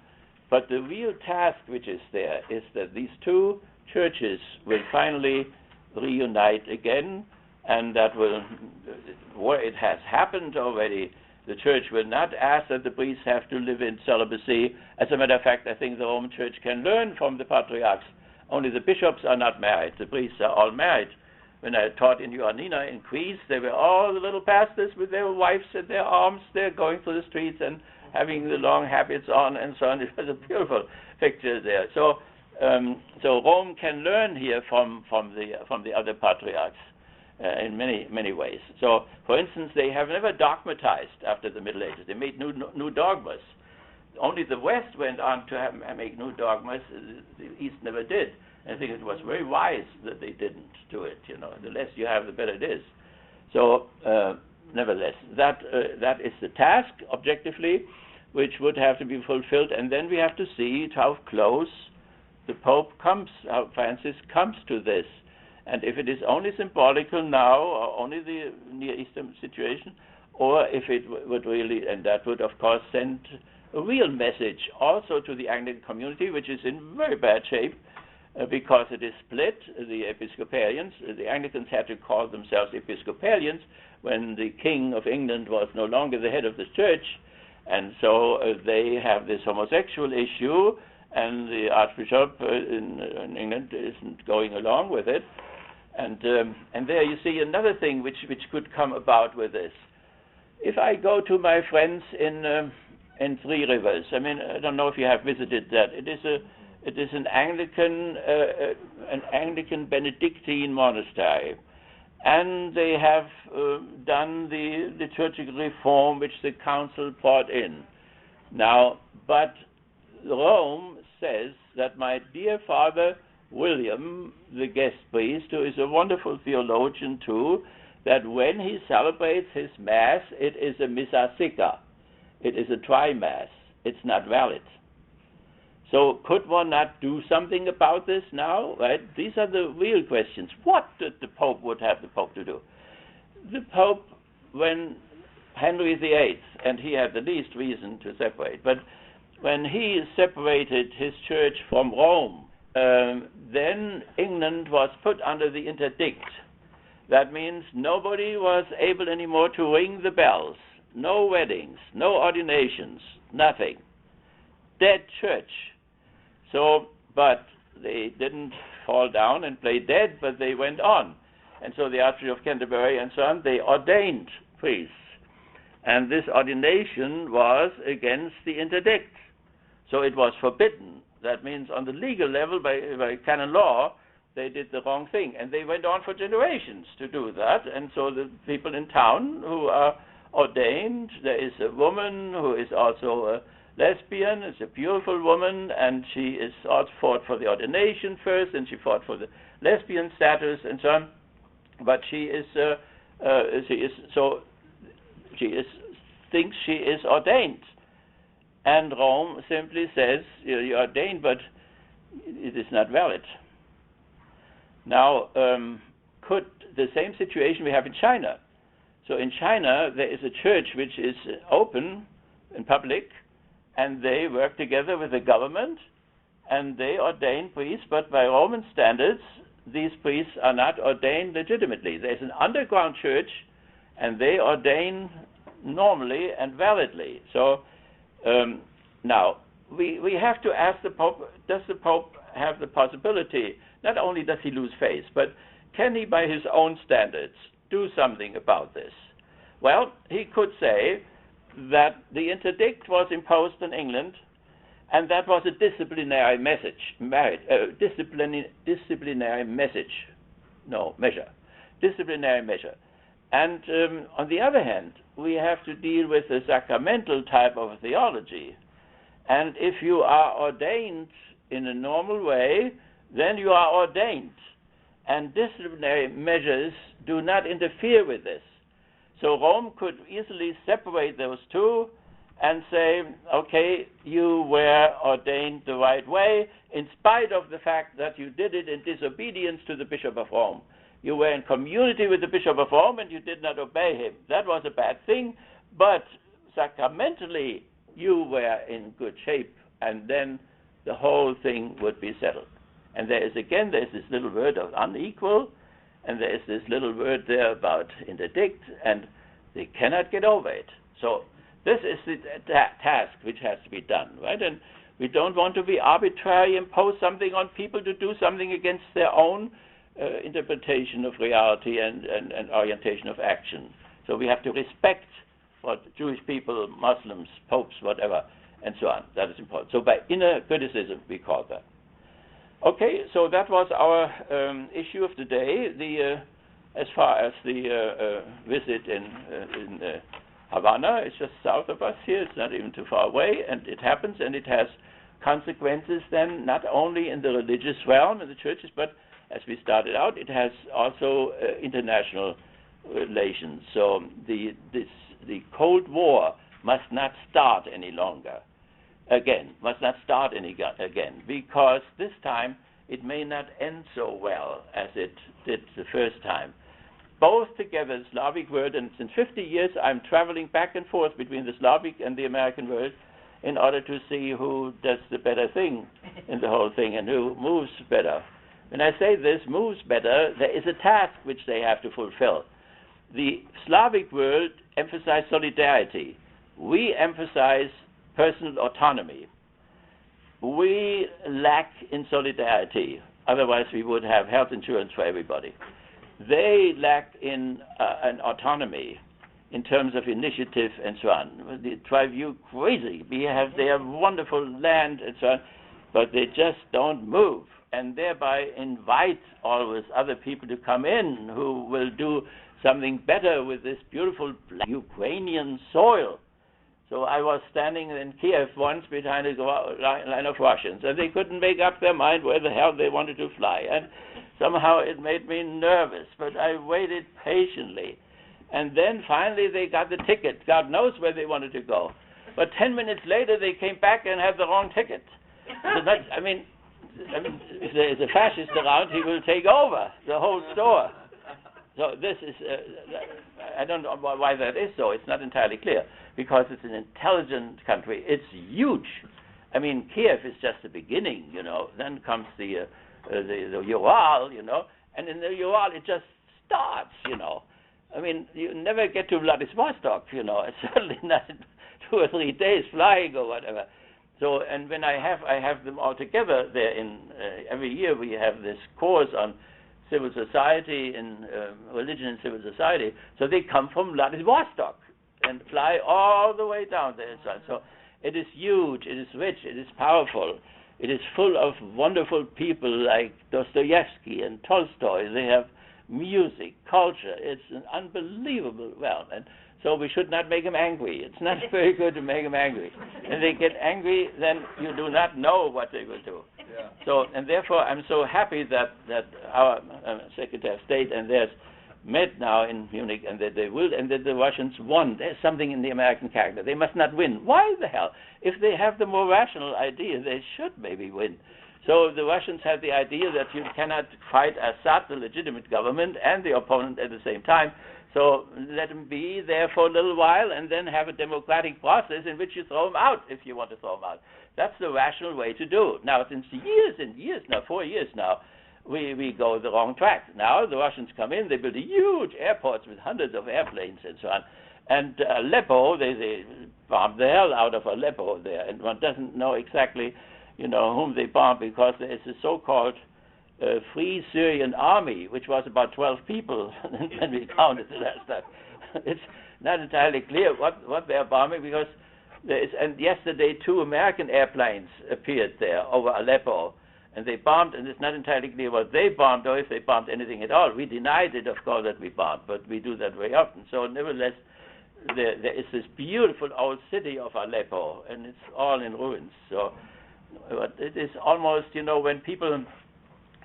but the real task which is there is that these two churches will finally reunite again, and that will, where it has happened already, the church will not ask that the priests have to live in celibacy. As a matter of fact, I think the Roman Church can learn from the patriarchs. Only the bishops are not married. The priests are all married. When I taught in Ioannina in Greece, they were all the little pastors with their wives in their arms. They're going through the streets and having the long habits on and so on. It was a beautiful picture there. So Rome can learn here from the other patriarchs in many ways. So, for instance, they have never dogmatized after the Middle Ages. They made new dogmas. Only the West went on to make new dogmas. The East never did. I think it was very wise that they didn't do it. The less you have, the better it is. So, nevertheless, that is the task objectively, which would have to be fulfilled, and then we have to see how close the Pope comes, how Francis comes to this. And if it is only symbolical now, or only the Near Eastern situation, or if it would really, and that would of course send a real message also to the Anglican community, which is in very bad shape, because it is split. The Episcopalians, the Anglicans had to call themselves Episcopalians when the King of England was no longer the head of the church, and so they have this homosexual issue, and the Archbishop in England isn't going along with it. And there you see another thing which could come about with this. If I go to my friends in Three Rivers, I mean, I don't know if you have visited that. It is an Anglican Benedictine monastery, and they have done the liturgical reform which the council brought in. Now, but Rome says that my dear Father William, the guest priest, who is a wonderful theologian too, that when he celebrates his Mass, it is a Missa Sicca. It is a tri-Mass. It's not valid. So could one not do something about this now? Right? These are the real questions. What did the Pope would have the Pope to do? The Pope, when Henry VIII, and he had the least reason to separate, but when he separated his church from Rome, then England was put under the interdict. That means nobody was able anymore to ring the bells. No weddings, no ordinations, nothing. Dead church. So, but they didn't fall down and play dead, but they went on. And so the Archbishop of Canterbury and so on, they ordained priests. And this ordination was against the interdict. So it was forbidden. That means on the legal level, by canon law, they did the wrong thing. And they went on for generations to do that. And so the people in town who are ordained, there is a woman who is also a lesbian, is a beautiful woman, and she is also fought for the ordination first, and she fought for the lesbian status and so on. But she thinks she is ordained. And Rome simply says, you're ordained, but it is not valid. Now, could the same situation we have in China? So in China, there is a church which is open in public, and they work together with the government, and they ordain priests, but by Roman standards, these priests are not ordained legitimately. There's an underground church, and they ordain normally and validly. So now, we have to ask the Pope, does the Pope have the possibility, not only does he lose faith, but can he, by his own standards, do something about this? Well, he could say that the interdict was imposed in England, and that was a disciplinary measure. And on the other hand, we have to deal with the sacramental type of theology. And if you are ordained in a normal way, then you are ordained. And disciplinary measures do not interfere with this. So Rome could easily separate those two and say, okay, you were ordained the right way, in spite of the fact that you did it in disobedience to the Bishop of Rome. You were in community with the Bishop of Rome and you did not obey him. That was a bad thing, but sacramentally you were in good shape, and then the whole thing would be settled. And there's this little word of unequal, and there is this little word there about interdict, and they cannot get over it. So this is the task which has to be done, right? And we don't want to be arbitrary, impose something on people to do something against their own interpretation of reality and orientation of action. So we have to respect what Jewish people, Muslims, popes, whatever, and so on. That is important. So by inner criticism, we call that. Okay, so that was our issue of the day. As far as the visit in Havana, it's just south of us here. It's not even too far away, and it happens, and it has consequences then not only in the religious realm, in the churches, but as we started out, it has also international relations. So the Cold War must not start any longer. Must not start again, because this time it may not end so well as it did the first time. Both together, the Slavic world, and since 50 years I'm traveling back and forth between the Slavic and the American world in order to see who does the better thing in the whole thing and who moves better. When I say this, moves better, there is a task which they have to fulfill. The Slavic world emphasizes solidarity. We emphasize personal autonomy. We lack in solidarity. Otherwise, we would have health insurance for everybody. They lack in an autonomy in terms of initiative and so on. They drive you crazy. They have wonderful land and so on, but they just don't move, and thereby invite always other people to come in who will do something better with this beautiful Ukrainian soil. So I was standing in Kiev once behind a line of Russians, and they couldn't make up their mind where the hell they wanted to fly. And somehow it made me nervous, but I waited patiently. And then finally they got the ticket. God knows where they wanted to go. But 10 minutes later they came back and had the wrong ticket. So that, I mean, if there is a fascist around, he will take over the whole store. So this is, I don't know why that is so. It's not entirely clear, because it's an intelligent country. It's huge. I mean, Kiev is just the beginning, you know. Then comes the Ural, you know, and in the Ural it just starts, you know. I mean, you never get to Vladivostok, you know. It's certainly not 2 or 3 days flying or whatever. So, and when I have them all together there in every year we have this course on civil society and religion and civil society. So they come from Vladivostok. and fly all the way down there. So it is huge, it is rich, it is powerful. It is full of wonderful people like Dostoevsky and Tolstoy. They have music, culture. It's an unbelievable realm. And so we should not make them angry. It's not very good to make them angry. And they get angry, then you do not know what they will do. Yeah. So, and therefore, I'm so happy that our Secretary of State and theirs met now in Munich, and that they will, and that the Russians won. There's something in the American character. They must not win. Why the hell? If they have the more rational idea, they should maybe win. So the Russians had the idea that you cannot fight Assad, the legitimate government, and the opponent at the same time. So let them be there for a little while, and then have a democratic process in which you throw them out if you want to throw them out. That's the rational way to do it. Now, since years and years now, 4 years now, we go the wrong track. Now the Russians come in, they build huge airports with hundreds of airplanes and so on. And Aleppo, they bombed the hell out of Aleppo there, and one doesn't know exactly, whom they bombed, because there is a so-called Free Syrian Army, which was about 12 people when we counted the last time. It's not entirely clear what they are bombing, because and yesterday 2 American airplanes appeared there over Aleppo, and they bombed, and it's not entirely clear what they bombed or if they bombed anything at all. We denied it, of course, that we bombed, but we do that very often. So nevertheless, there is this beautiful old city of Aleppo, and it's all in ruins. So but it is almost, when people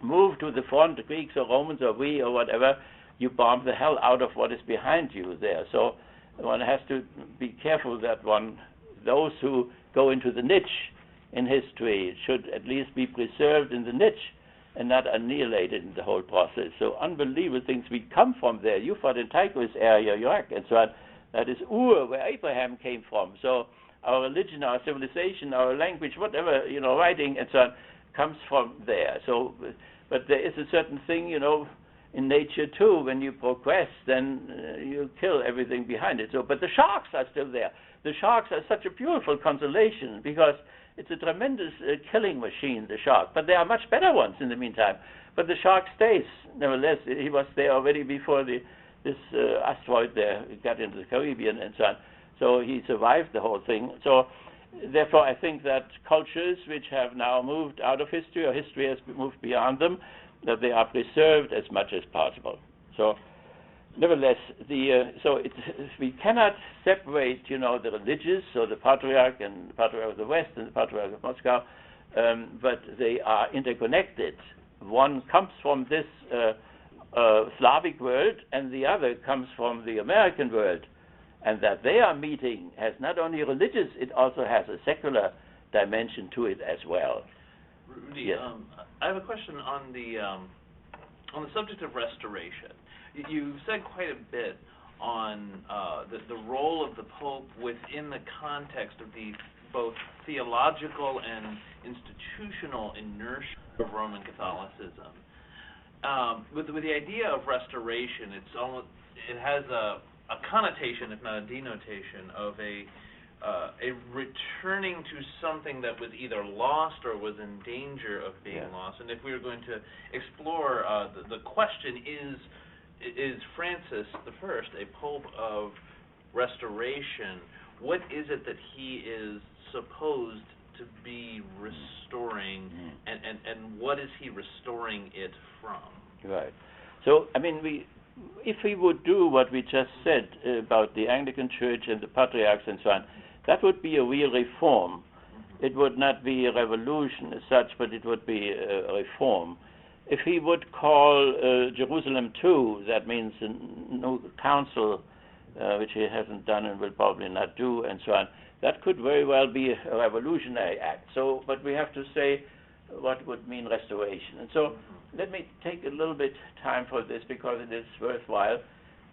move to the front, the Greeks or Romans or we or whatever, you bomb the hell out of what is behind you there. So one has to be careful that those who go into the niche in history should at least be preserved in the niche and not annihilated in the whole process. So unbelievable things. We come from there. Euphrates and Tigris area, Iraq, and so on. That is Ur, where Abraham came from. So our religion, our civilization, our language, whatever, writing and so on, comes from there. So, but there is a certain thing, in nature too. When you progress, then you kill everything behind it. So, but the sharks are still there. The sharks are such a beautiful consolation, because it's a tremendous killing machine, the shark. But there are much better ones in the meantime. But the shark stays. Nevertheless, he was there already before this asteroid there got into the Caribbean and so on. So he survived the whole thing. So therefore, I think that cultures which have now moved out of history, or history has moved beyond them, that they are preserved as much as possible. So nevertheless, we cannot separate, the religious, so the Patriarch and the Patriarch of the West and the Patriarch of Moscow, but they are interconnected. One comes from this Slavic world, and the other comes from the American world. And that they are meeting has not only religious, it also has a secular dimension to it as well. Rudy, yes. I have a question on the subject of restoration. You've said quite a bit on the role of the Pope within the context of the both theological and institutional inertia of Roman Catholicism. With the idea of restoration, it has a connotation, if not a denotation, of a returning to something that was either lost or was in danger of being lost. And if we were going to explore the question, is Francis I a pope of restoration? What is it that he is supposed to be restoring, and what is he restoring it from? Right. So, if we would do what we just said about the Anglican Church and the patriarchs and so on, that would be a real reform. It would not be a revolution as such, but it would be a reform. If he would call Jerusalem II, that means a new council, which he hasn't done and will probably not do, and so on, that could very well be a revolutionary act. So, but we have to say what would mean restoration. And so let me take a little bit time for this, because it is worthwhile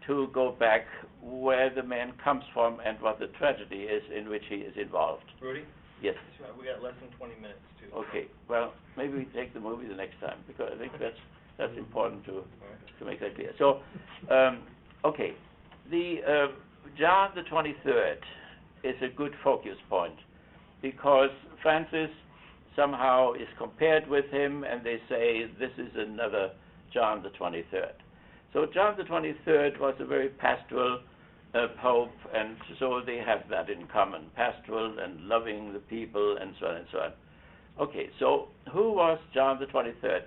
to go back where the man comes from and what the tragedy is in which he is involved. Rudy? Yes. We got less than 20 minutes, too. Okay. Well, maybe we take the movie the next time, because I think that's important to make that clear. So, okay. The John the 23rd is a good focus point, because Francis somehow is compared with him, and they say this is another John the 23rd. So John the 23rd was a very pastoral pope, and so they have that in common, pastoral and loving the people, and so on and so on. Okay, so who was John the 23rd?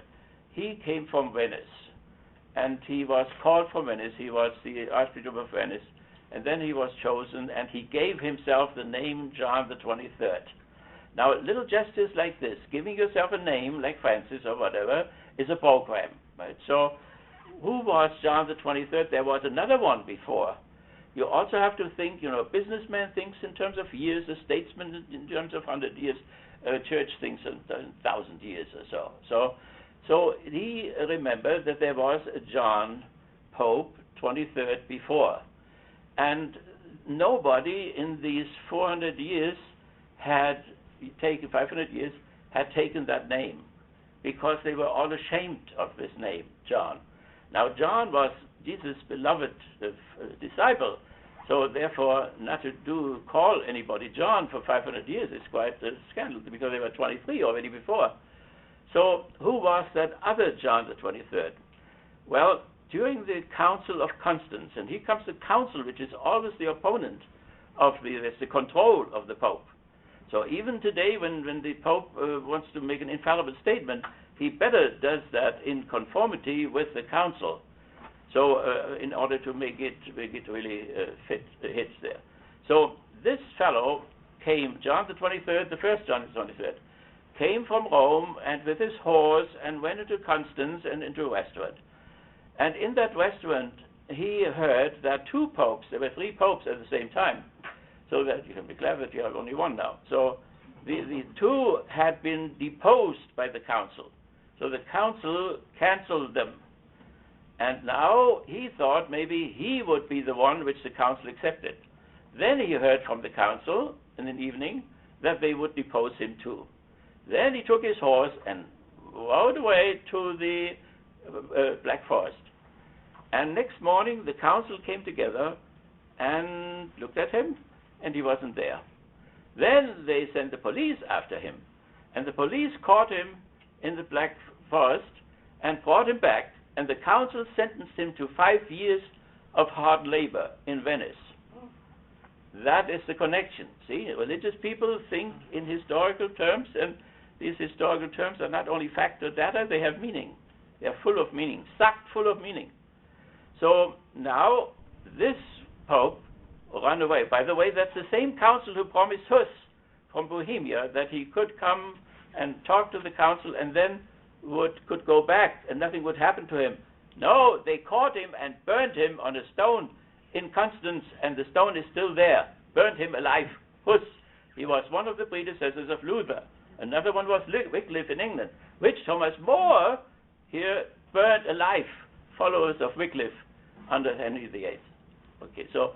He came from Venice, and he was called from Venice. He was the Archbishop of Venice, and then he was chosen, and he gave himself the name John the 23rd. Now, little gestures like this, giving yourself a name like Francis or whatever, is a program, right? So, who was John the 23rd? There was another one before. You also have to think, a businessman thinks in terms of years, a statesman in terms of 100 years, a church thinks in 1,000 years or so. So he remembered that there was a John Pope 23rd before. And nobody in these 400 years had taken, 500 years, had taken that name, because they were all ashamed of this name, John. Now, John was Jesus' beloved disciple, so therefore not to call anybody John for 500 years is quite a scandal, because they were 23 already before. So who was that other John the 23rd? Well, during the Council of Constance, and here comes the council, which is always the opponent of the control of the Pope. So even today, when the Pope wants to make an infallible statement, he better does that in conformity with the council. So in order to make it really hits there. So this fellow came, John the 23rd, the first John the 23rd, came from Rome and with his horse and went into Constance and into a restaurant. And in that restaurant, he heard that two popes, there were three popes at the same time, so that you can be glad that you have only one now. So the two had been deposed by the council. So the council canceled them. And now he thought maybe he would be the one which the council accepted. Then he heard from the council in the evening that they would depose him too. Then he took his horse and rode away to the Black Forest. And next morning the council came together and looked at him, and he wasn't there. Then they sent the police after him, and the police caught him in the Black Forest and brought him back, and the council sentenced him to 5 years of hard labor in Venice. That is the connection. See, religious people think in historical terms, and these historical terms are not only fact or data, they have meaning. They are full of meaning, sucked full of meaning. So now this Pope ran away. By the way, that's the same council who promised Hus from Bohemia that he could come and talk to the council and then could go back and nothing would happen to him. No, they caught him and burned him on a stone in Constance, and the stone is still there. Burned him alive. Hus. He was one of the predecessors of Luther. Another one was Wycliffe in England, which Thomas More here burned alive, followers of Wycliffe under Henry VIII. Okay, so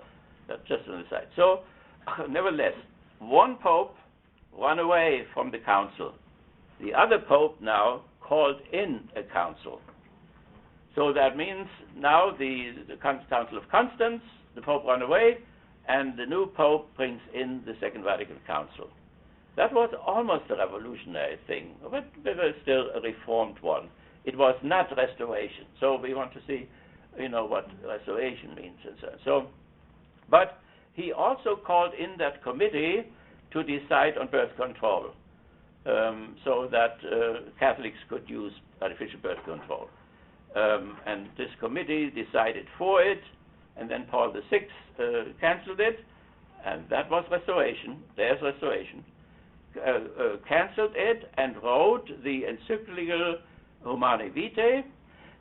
that's just on the side. So, nevertheless, one pope ran away from the council. The other pope now called in a council. So that means now the Council of Constance, the Pope ran away, and the new Pope brings in the Second Vatican Council. That was almost a revolutionary thing, but there was still a reformed one. It was not restoration. So we want to see, what restoration means and so on. So, but he also called in that committee to decide on birth control, so that Catholics could use artificial birth control. And this committee decided for it, and then Paul VI cancelled it, and that was restoration. There's restoration. Cancelled it and wrote the encyclical Humanae Vitae,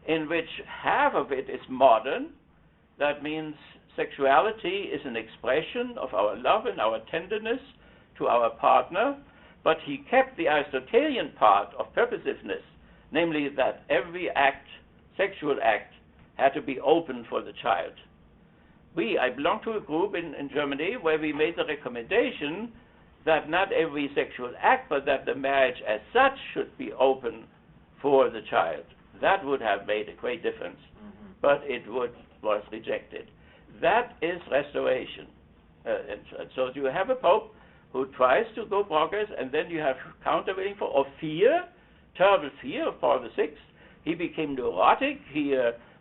in which half of it is modern. That means sexuality is an expression of our love and our tenderness to our partner, but he kept the Aristotelian part of purposiveness, namely that every act, sexual act, had to be open for the child. I belong to a group in Germany where we made the recommendation that not every sexual act, but that the marriage as such should be open for the child. That would have made a great difference, but it was rejected. That is restoration. And so you have a pope who tries to go progress, and then you have countervailing fear, terrible fear of Paul VI. He became neurotic. He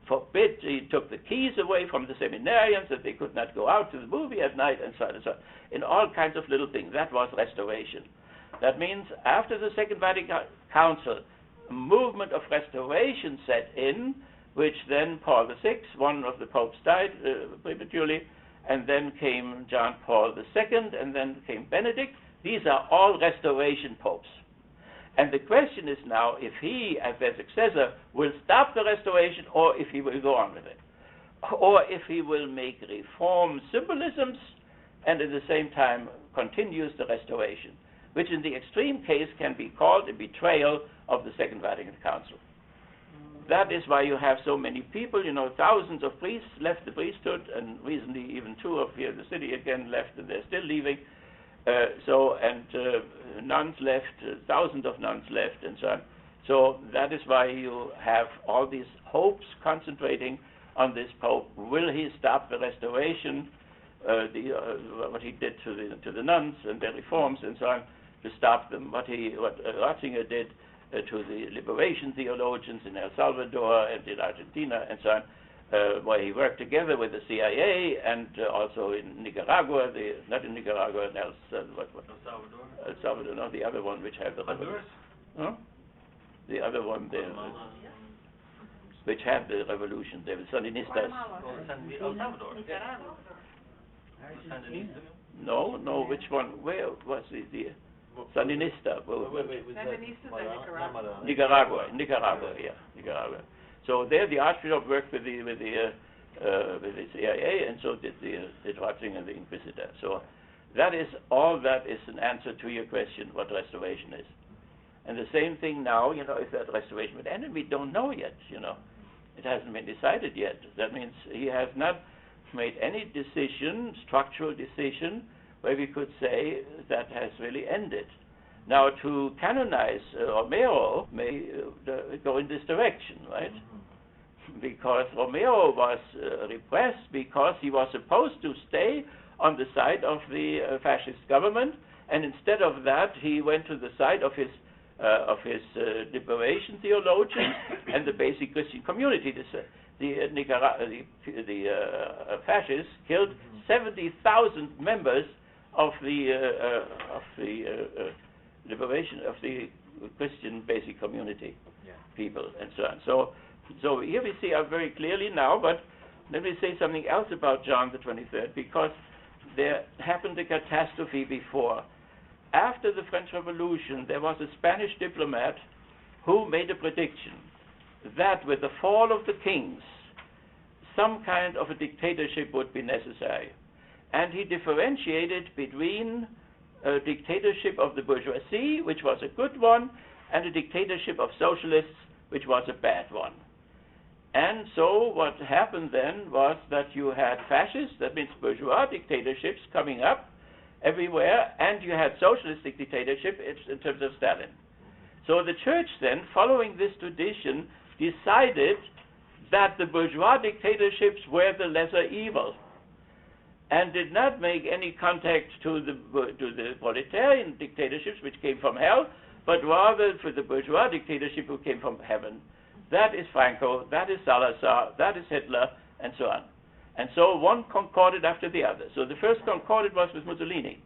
forbid, he took the keys away from the seminarians, that they could not go out to the movie at night, and so on and so on. In all kinds of little things. That was restoration. That means after the Second Vatican Council, a movement of restoration set in, which then Paul VI, one of the popes, died prematurely, and then came John Paul II, and then came Benedict. These are all restoration popes. And the question is now if he, as their successor, will stop the restoration or if he will go on with it. Or if he will make reform symbolisms and at the same time continues the restoration, which in the extreme case can be called a betrayal of the Second Vatican Council. That is why you have so many people, thousands of priests left the priesthood, and recently even 2 of here in the city again left, and they're still leaving. Nuns left, thousands of nuns left, and so on. So that is why you have all these hopes concentrating on this Pope. Will he stop the restoration, what he did to the nuns and their reforms and so on, to stop them? What Ratzinger did to the liberation theologians in El Salvador and in Argentina and so on, where he worked together with the CIA and also in Nicaragua, not in Nicaragua, in El Salvador, no, the other one which had the revolution. Huh? The other one, which had the revolution, the Sandinistas. El Salvador. No, which one? Where was the Sandinista? Nicaragua, Nicaragua. So there, the Archbishop worked with the CIA, and so did the Ratzinger and the Inquisitor. So that is all. That is an answer to your question, what restoration is. And the same thing now, if that restoration would end, and we don't know yet. It hasn't been decided yet. That means he has not made any decision, structural decision, where we could say that has really ended. Now, to canonize Romero may go in this direction, right? Because Romero was repressed because he was supposed to stay on the side of the fascist government, and instead of that, he went to the side of his liberation theologians and the basic Christian community. The fascists killed 70,000 members of the liberation of the Christian basic community people and so on. So here we see very clearly now, but let me say something else about John the 23rd, because there happened a catastrophe before. After the French Revolution, there was a Spanish diplomat who made a prediction that with the fall of the kings, some kind of a dictatorship would be necessary. And he differentiated between a dictatorship of the bourgeoisie, which was a good one, and a dictatorship of socialists, which was a bad one. And so what happened then was that you had fascists, that means bourgeois dictatorships coming up everywhere, and you had socialistic dictatorship in terms of Stalin. So the church then, following this tradition, decided that the bourgeois dictatorships were the lesser evil, and did not make any contact to the proletarian dictatorships, which came from hell, but rather for the bourgeois dictatorship who came from heaven. That is Franco, that is Salazar, that is Hitler, and so on. And so one concorded after the other. So the first concorded was with Mussolini.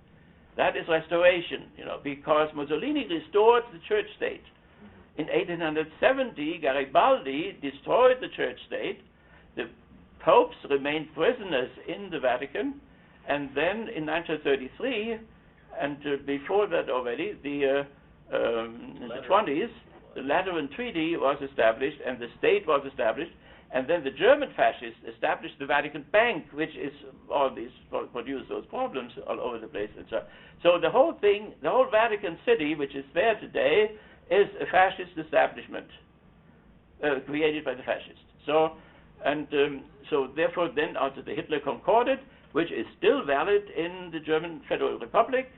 That is restoration, because Mussolini restored the church state. In 1870, Garibaldi destroyed the church state. The popes remained prisoners in the Vatican. And then in 1933, and before that already, in the 20s, the Lateran Treaty was established and the state was established. And then the German fascists established the Vatican Bank, which is produced those problems all over the place and so on. So the whole thing, the whole Vatican City, which is there today, is a fascist establishment created by the fascists. So therefore then also the Hitler Concordat, which is still valid in the German Federal Republic.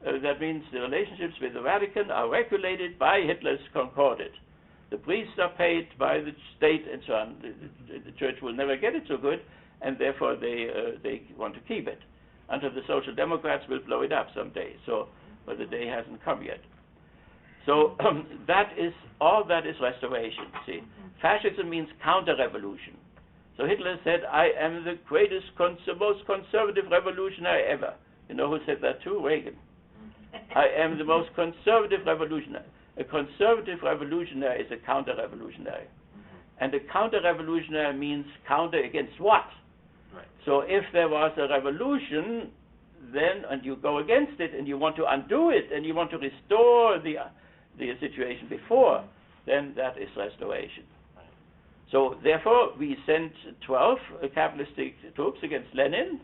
That means the relationships with the Vatican are regulated by Hitler's Concordat. The priests are paid by the state and so on. The church will never get it so good, and therefore they want to keep it until the Social Democrats will blow it up someday. But the day hasn't come yet. So all that is restoration, see. Fascism means counter-revolution. So Hitler said, I am the greatest, most conservative revolutionary ever. You know who said that too? Reagan. I am the most conservative revolutionary. A conservative revolutionary is a counter-revolutionary. And a counter-revolutionary means counter against what? Right. So if there was a revolution, then, and you go against it, and you want to undo it, and you want to restore the situation before, then that is restoration. Right. So therefore, we sent 12 capitalistic troops against Lenin.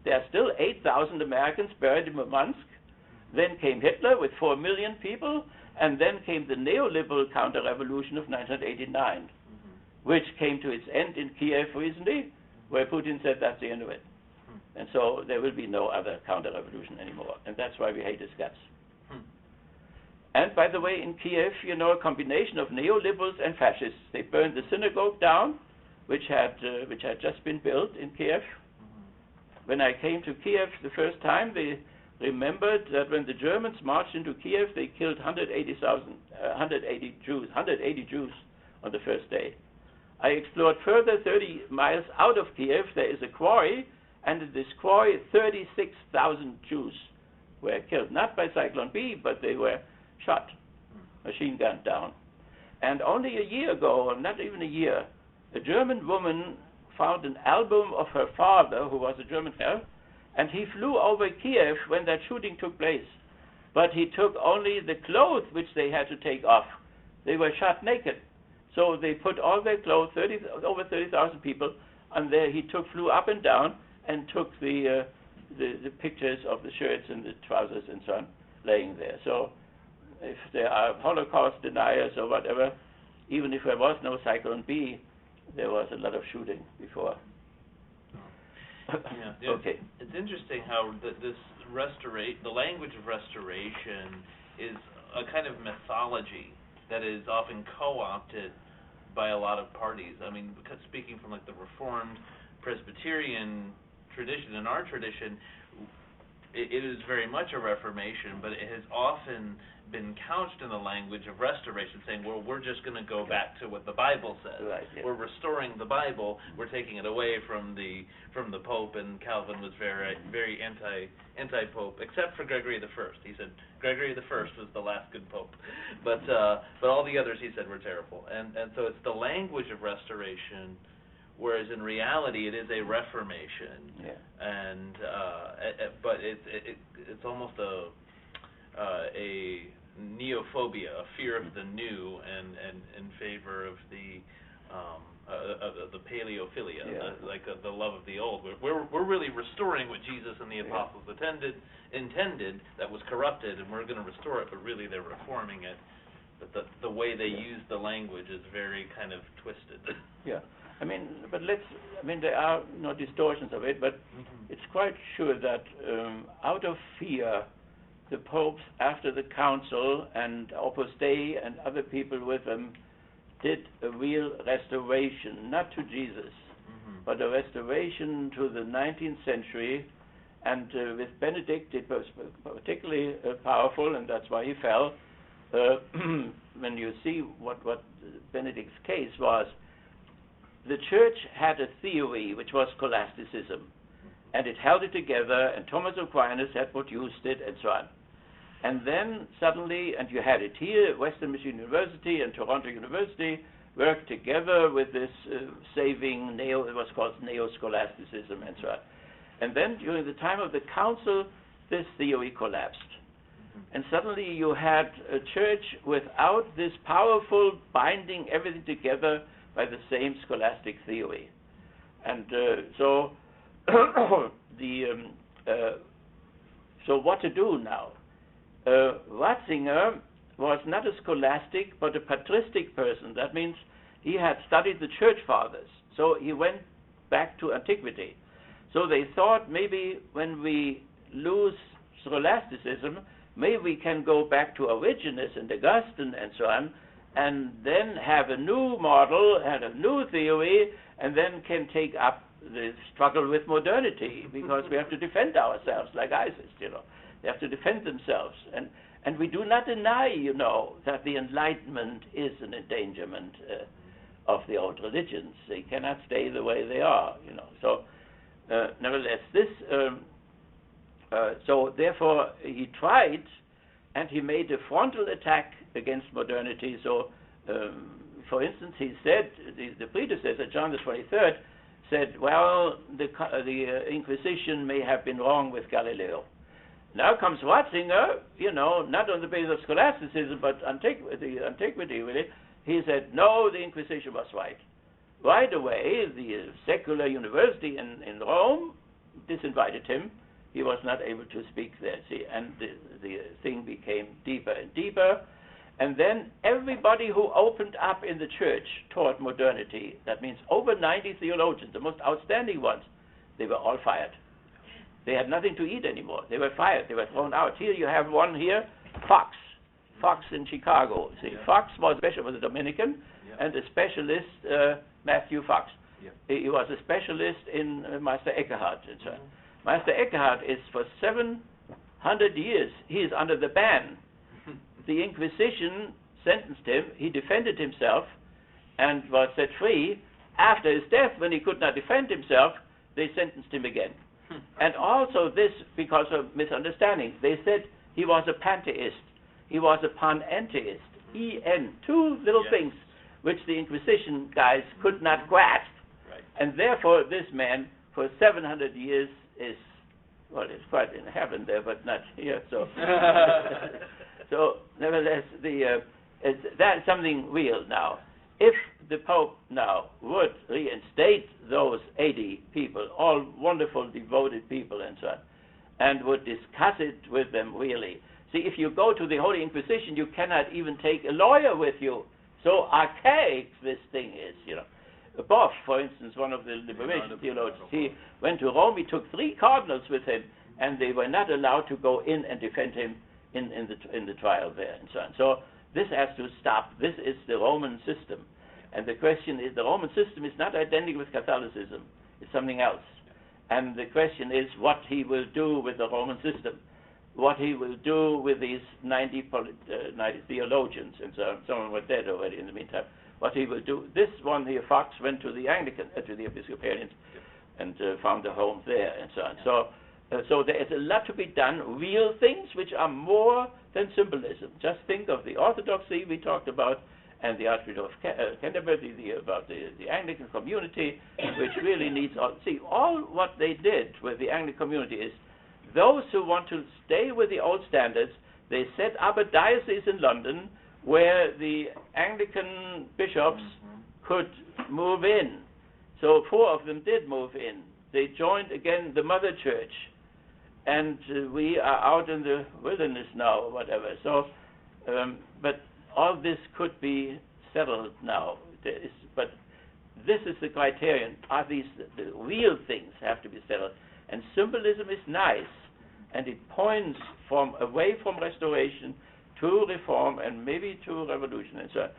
There are still 8,000 Americans buried in Murmansk. Then came Hitler with 4 million people, and then came the neoliberal counter-revolution of 1989, which came to its end in Kiev recently, where Putin said that's the end of it. And so there will be no other counter-revolution anymore, and that's why we hate his guts. And by the way, in Kiev, you know, a combination of neoliberals and fascists. They burned the synagogue down, which had just been built in Kiev. When I came to Kiev the first time, they remembered that when the Germans marched into Kiev, they killed 180 Jews on the first day. I explored further 30 miles out of Kiev. There is a quarry, and in this quarry, 36,000 Jews were killed, not by Cyclone B, but they were shot, machine gunned down. And only a year ago, or not even a year, a German woman found an album of her father, who was a German fellow, and he flew over Kiev when that shooting took place. But he took only the clothes which they had to take off. They were shot naked. So they put all their clothes, over 30,000 people, and there he flew up and down and took the pictures of the shirts and the trousers and so on, laying there. So if there are Holocaust deniers or whatever, even if there was no Cyclone B, there was a lot of shooting before. Yeah. Okay. It's interesting how the language of restoration is a kind of mythology that is often co-opted by a lot of parties. I mean, because speaking from like the Reformed Presbyterian tradition, in our tradition, it is very much a reformation, but it has often been couched in the language of restoration, saying, well, we're just going to go back to what the Bible says. Right, yeah. We're restoring the Bible. We're taking it away from the Pope, and Calvin was very anti-Pope, except for Gregory the First. He said Gregory the First was the last good Pope, but all the others he said were terrible. And so it's the language of restoration, whereas in reality it is a reformation. Yeah. And but it's almost a neophobia, a fear of the new, and in favor of the paleophilia, yeah. The love of the old. We're really restoring what Jesus and the apostles intended that was corrupted, and we're going to restore it, but really they're reforming it. But the way they use the language is very kind of twisted. Yeah. There are no distortions of it, but it's quite sure that out of fear, the popes, after the council and Opus Dei and other people with them, did a real restoration, not to Jesus, but a restoration to the 19th century. And with Benedict, it was particularly powerful, and that's why he fell. When you see what Benedict's case was, the church had a theory which was scholasticism, and it held it together, and Thomas Aquinas had produced it, and so on. And then suddenly, and you had it here, Western Michigan University and Toronto University worked together with this saving it was called neo-scholasticism, and so on. And then during the time of the council, this theory collapsed. And suddenly you had a church without this powerful binding everything together by the same scholastic theory. And so so what to do now? Ratzinger was not a scholastic but a patristic person. That means he had studied the church fathers, so he went back to antiquity. So they thought maybe when we lose scholasticism, maybe we can go back to Origenus and Augustine and so on, and then have a new model and a new theory, and then can take up the struggle with modernity, because we have to defend ourselves, like ISIS, They have to defend themselves. And we do not deny, that the Enlightenment is an endangerment of the old religions. They cannot stay the way they are, So, nevertheless, so therefore he tried, and he made a frontal attack against modernity. So, for instance, he said, the predecessor, John the 23rd, said, well, the Inquisition may have been wrong with Galileo. Now comes Ratzinger, not on the basis of scholasticism, but antiquity really. He said, no, the Inquisition was right. Right away, the secular university in Rome disinvited him. He was not able to speak there, and the thing became deeper and deeper. And then everybody who opened up in the church toward modernity, that means over 90 theologians, the most outstanding ones, they were all fired. They had nothing to eat anymore. They were fired. They were thrown out. Here you have one here, Fox in Chicago. Fox was a Dominican, and a specialist, Matthew Fox. He was a specialist in Meister Eckhart. Meister Eckhart is for 700 years, he is under the ban. The Inquisition sentenced him, he defended himself, and was set free. After his death, when he could not defend himself, they sentenced him again. And also this, because of misunderstanding, they said he was a pantheist, he was a panentheist, E-N, two little things which the Inquisition guys could not grasp. Right. And therefore this man, for 700 years, is quite in heaven there, but not here, so... So, nevertheless, that's something real now. If the Pope now would reinstate those 80 people, all wonderful, devoted people and so on, and would discuss it with them really. See, if you go to the Holy Inquisition, you cannot even take a lawyer with you. So archaic this thing is, Boff, for instance, one of the liberation theologians, he went to Rome, he took 3 cardinals with him, and they were not allowed to go in and defend him in the trial there and so on. So this has to stop. This is the Roman system. And the question is, the Roman system is not identical with Catholicism. It's something else. And the question is what he will do with the Roman system, what he will do with these 90 theologians, and so on. Some of them were dead already in the meantime. What he will do. This one here, Fox, went to the Anglican, to the Episcopalians, and found a home there and so on. So there is a lot to be done, real things which are more than symbolism. Just think of the Orthodoxy we talked about, and the Archbishop of Canterbury, about the Anglican community, which really needs all. See, all what they did with the Anglican community is, those who want to stay with the old standards, they set up a diocese in London where the Anglican bishops could move in. So 4 of them did move in. They joined again the Mother Church. And we are out in the wilderness now, or whatever. So, but all this could be settled now. But this is the criterion. Are these the real things have to be settled? And symbolism is nice, and it points away from restoration to reform and maybe to revolution and so on.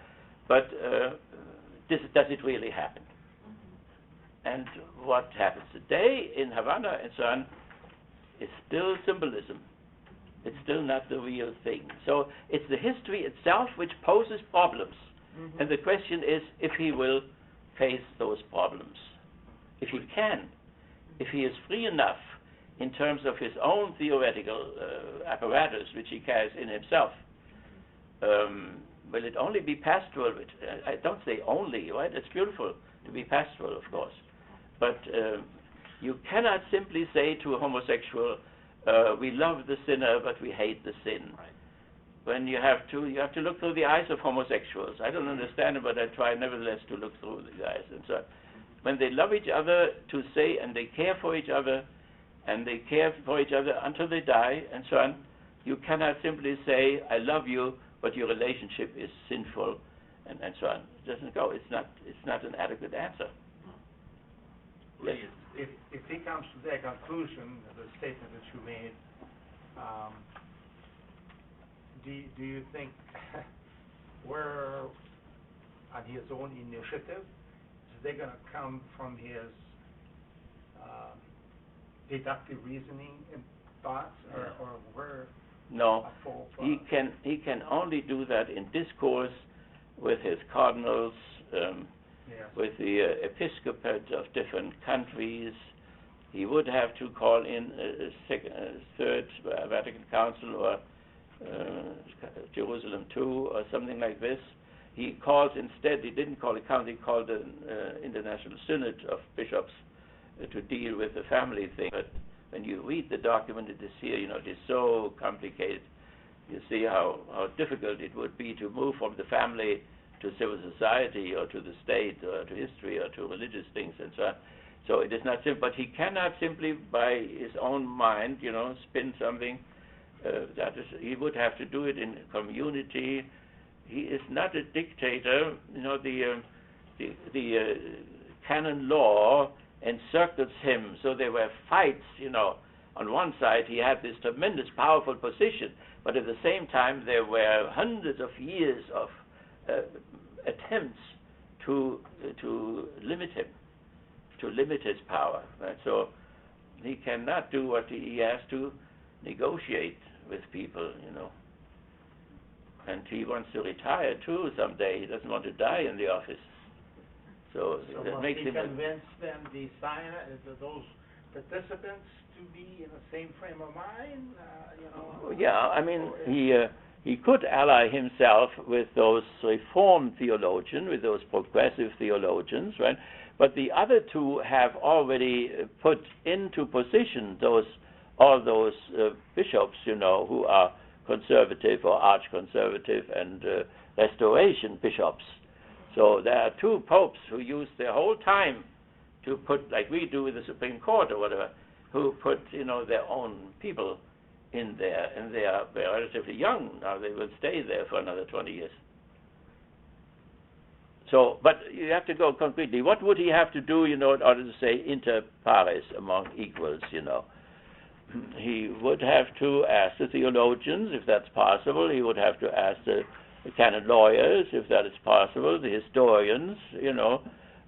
But does it really happen? And what happens today in Havana and so on, it's still symbolism. It's still not the real thing. So it's the history itself which poses problems. And the question is if he will face those problems. If he can. If he is free enough in terms of his own theoretical apparatus which he carries in himself. Will it only be pastoral? I don't say only, right? It's beautiful to be pastoral, of course. But you cannot simply say to a homosexual, we love the sinner, but we hate the sin. Right. When you have to look through the eyes of homosexuals. I don't understand it, but I try nevertheless to look through the eyes. And so, when they love each other, to say, and they care for each other, and they care for each other until they die, and so on, you cannot simply say, I love you, but your relationship is sinful, and so on. It doesn't go. It's not an adequate answer. Yes. If he comes to that conclusion, the statement that you made, do you think where on his own initiative, is they going to come from his deductive reasoning and thoughts, or where No, a full, he can only do that in discourse with his cardinals, yes. with the episcopates of different countries. He would have to call in a third Vatican Council or Jerusalem II or something like this. He calls instead, he didn't call a council, he called an international synod of bishops to deal with the family thing. But when you read the document, it is here, it is so complicated. You see how difficult it would be to move from the family to civil society or to the state or to history or to religious things and so on. So it is not simple, but he cannot simply by his own mind, spin something. He would have to do it in community. He is not a dictator. The canon law encircles him. So there were fights. On one side he had this tremendous, powerful position, but at the same time there were hundreds of years of attempts to limit him, to limit his power. Right? So he cannot do what he has to negotiate with people, And he wants to retire too someday. He doesn't want to die in the office. So that must makes he him convince them, those participants, to be in the same frame of mind, Yeah, I mean, he could ally himself with those Reformed theologians, with those progressive theologians, right? But the other two have already put into position all those bishops, who are conservative or arch-conservative and restoration bishops. So there are two popes who use their whole time to put, like we do with the Supreme Court or whatever, who put, their own people in there, and they're relatively young now. They will stay there for another 20 years. So, but you have to go concretely. What would he have to do, in order to say inter pares, among equals, He would have to ask the theologians, if that's possible. He would have to ask the canon lawyers, if that is possible, the historians,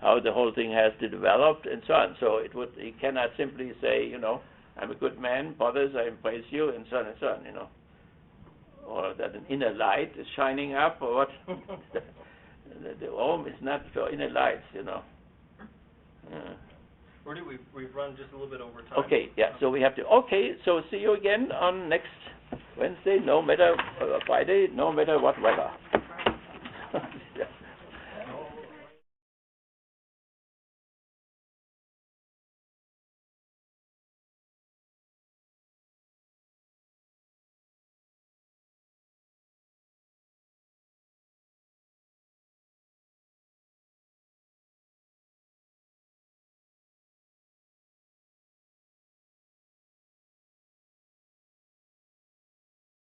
how the whole thing has to develop, and so on. So he cannot simply say, I'm a good man, brothers, I embrace you, and so on and so on, Or that an inner light is shining up, or what? The Rome is not for inner lights, Rudy, we've run just a little bit over time. Okay, yeah, so we have to, so see you again on next Wednesday, no matter, Friday, no matter what weather.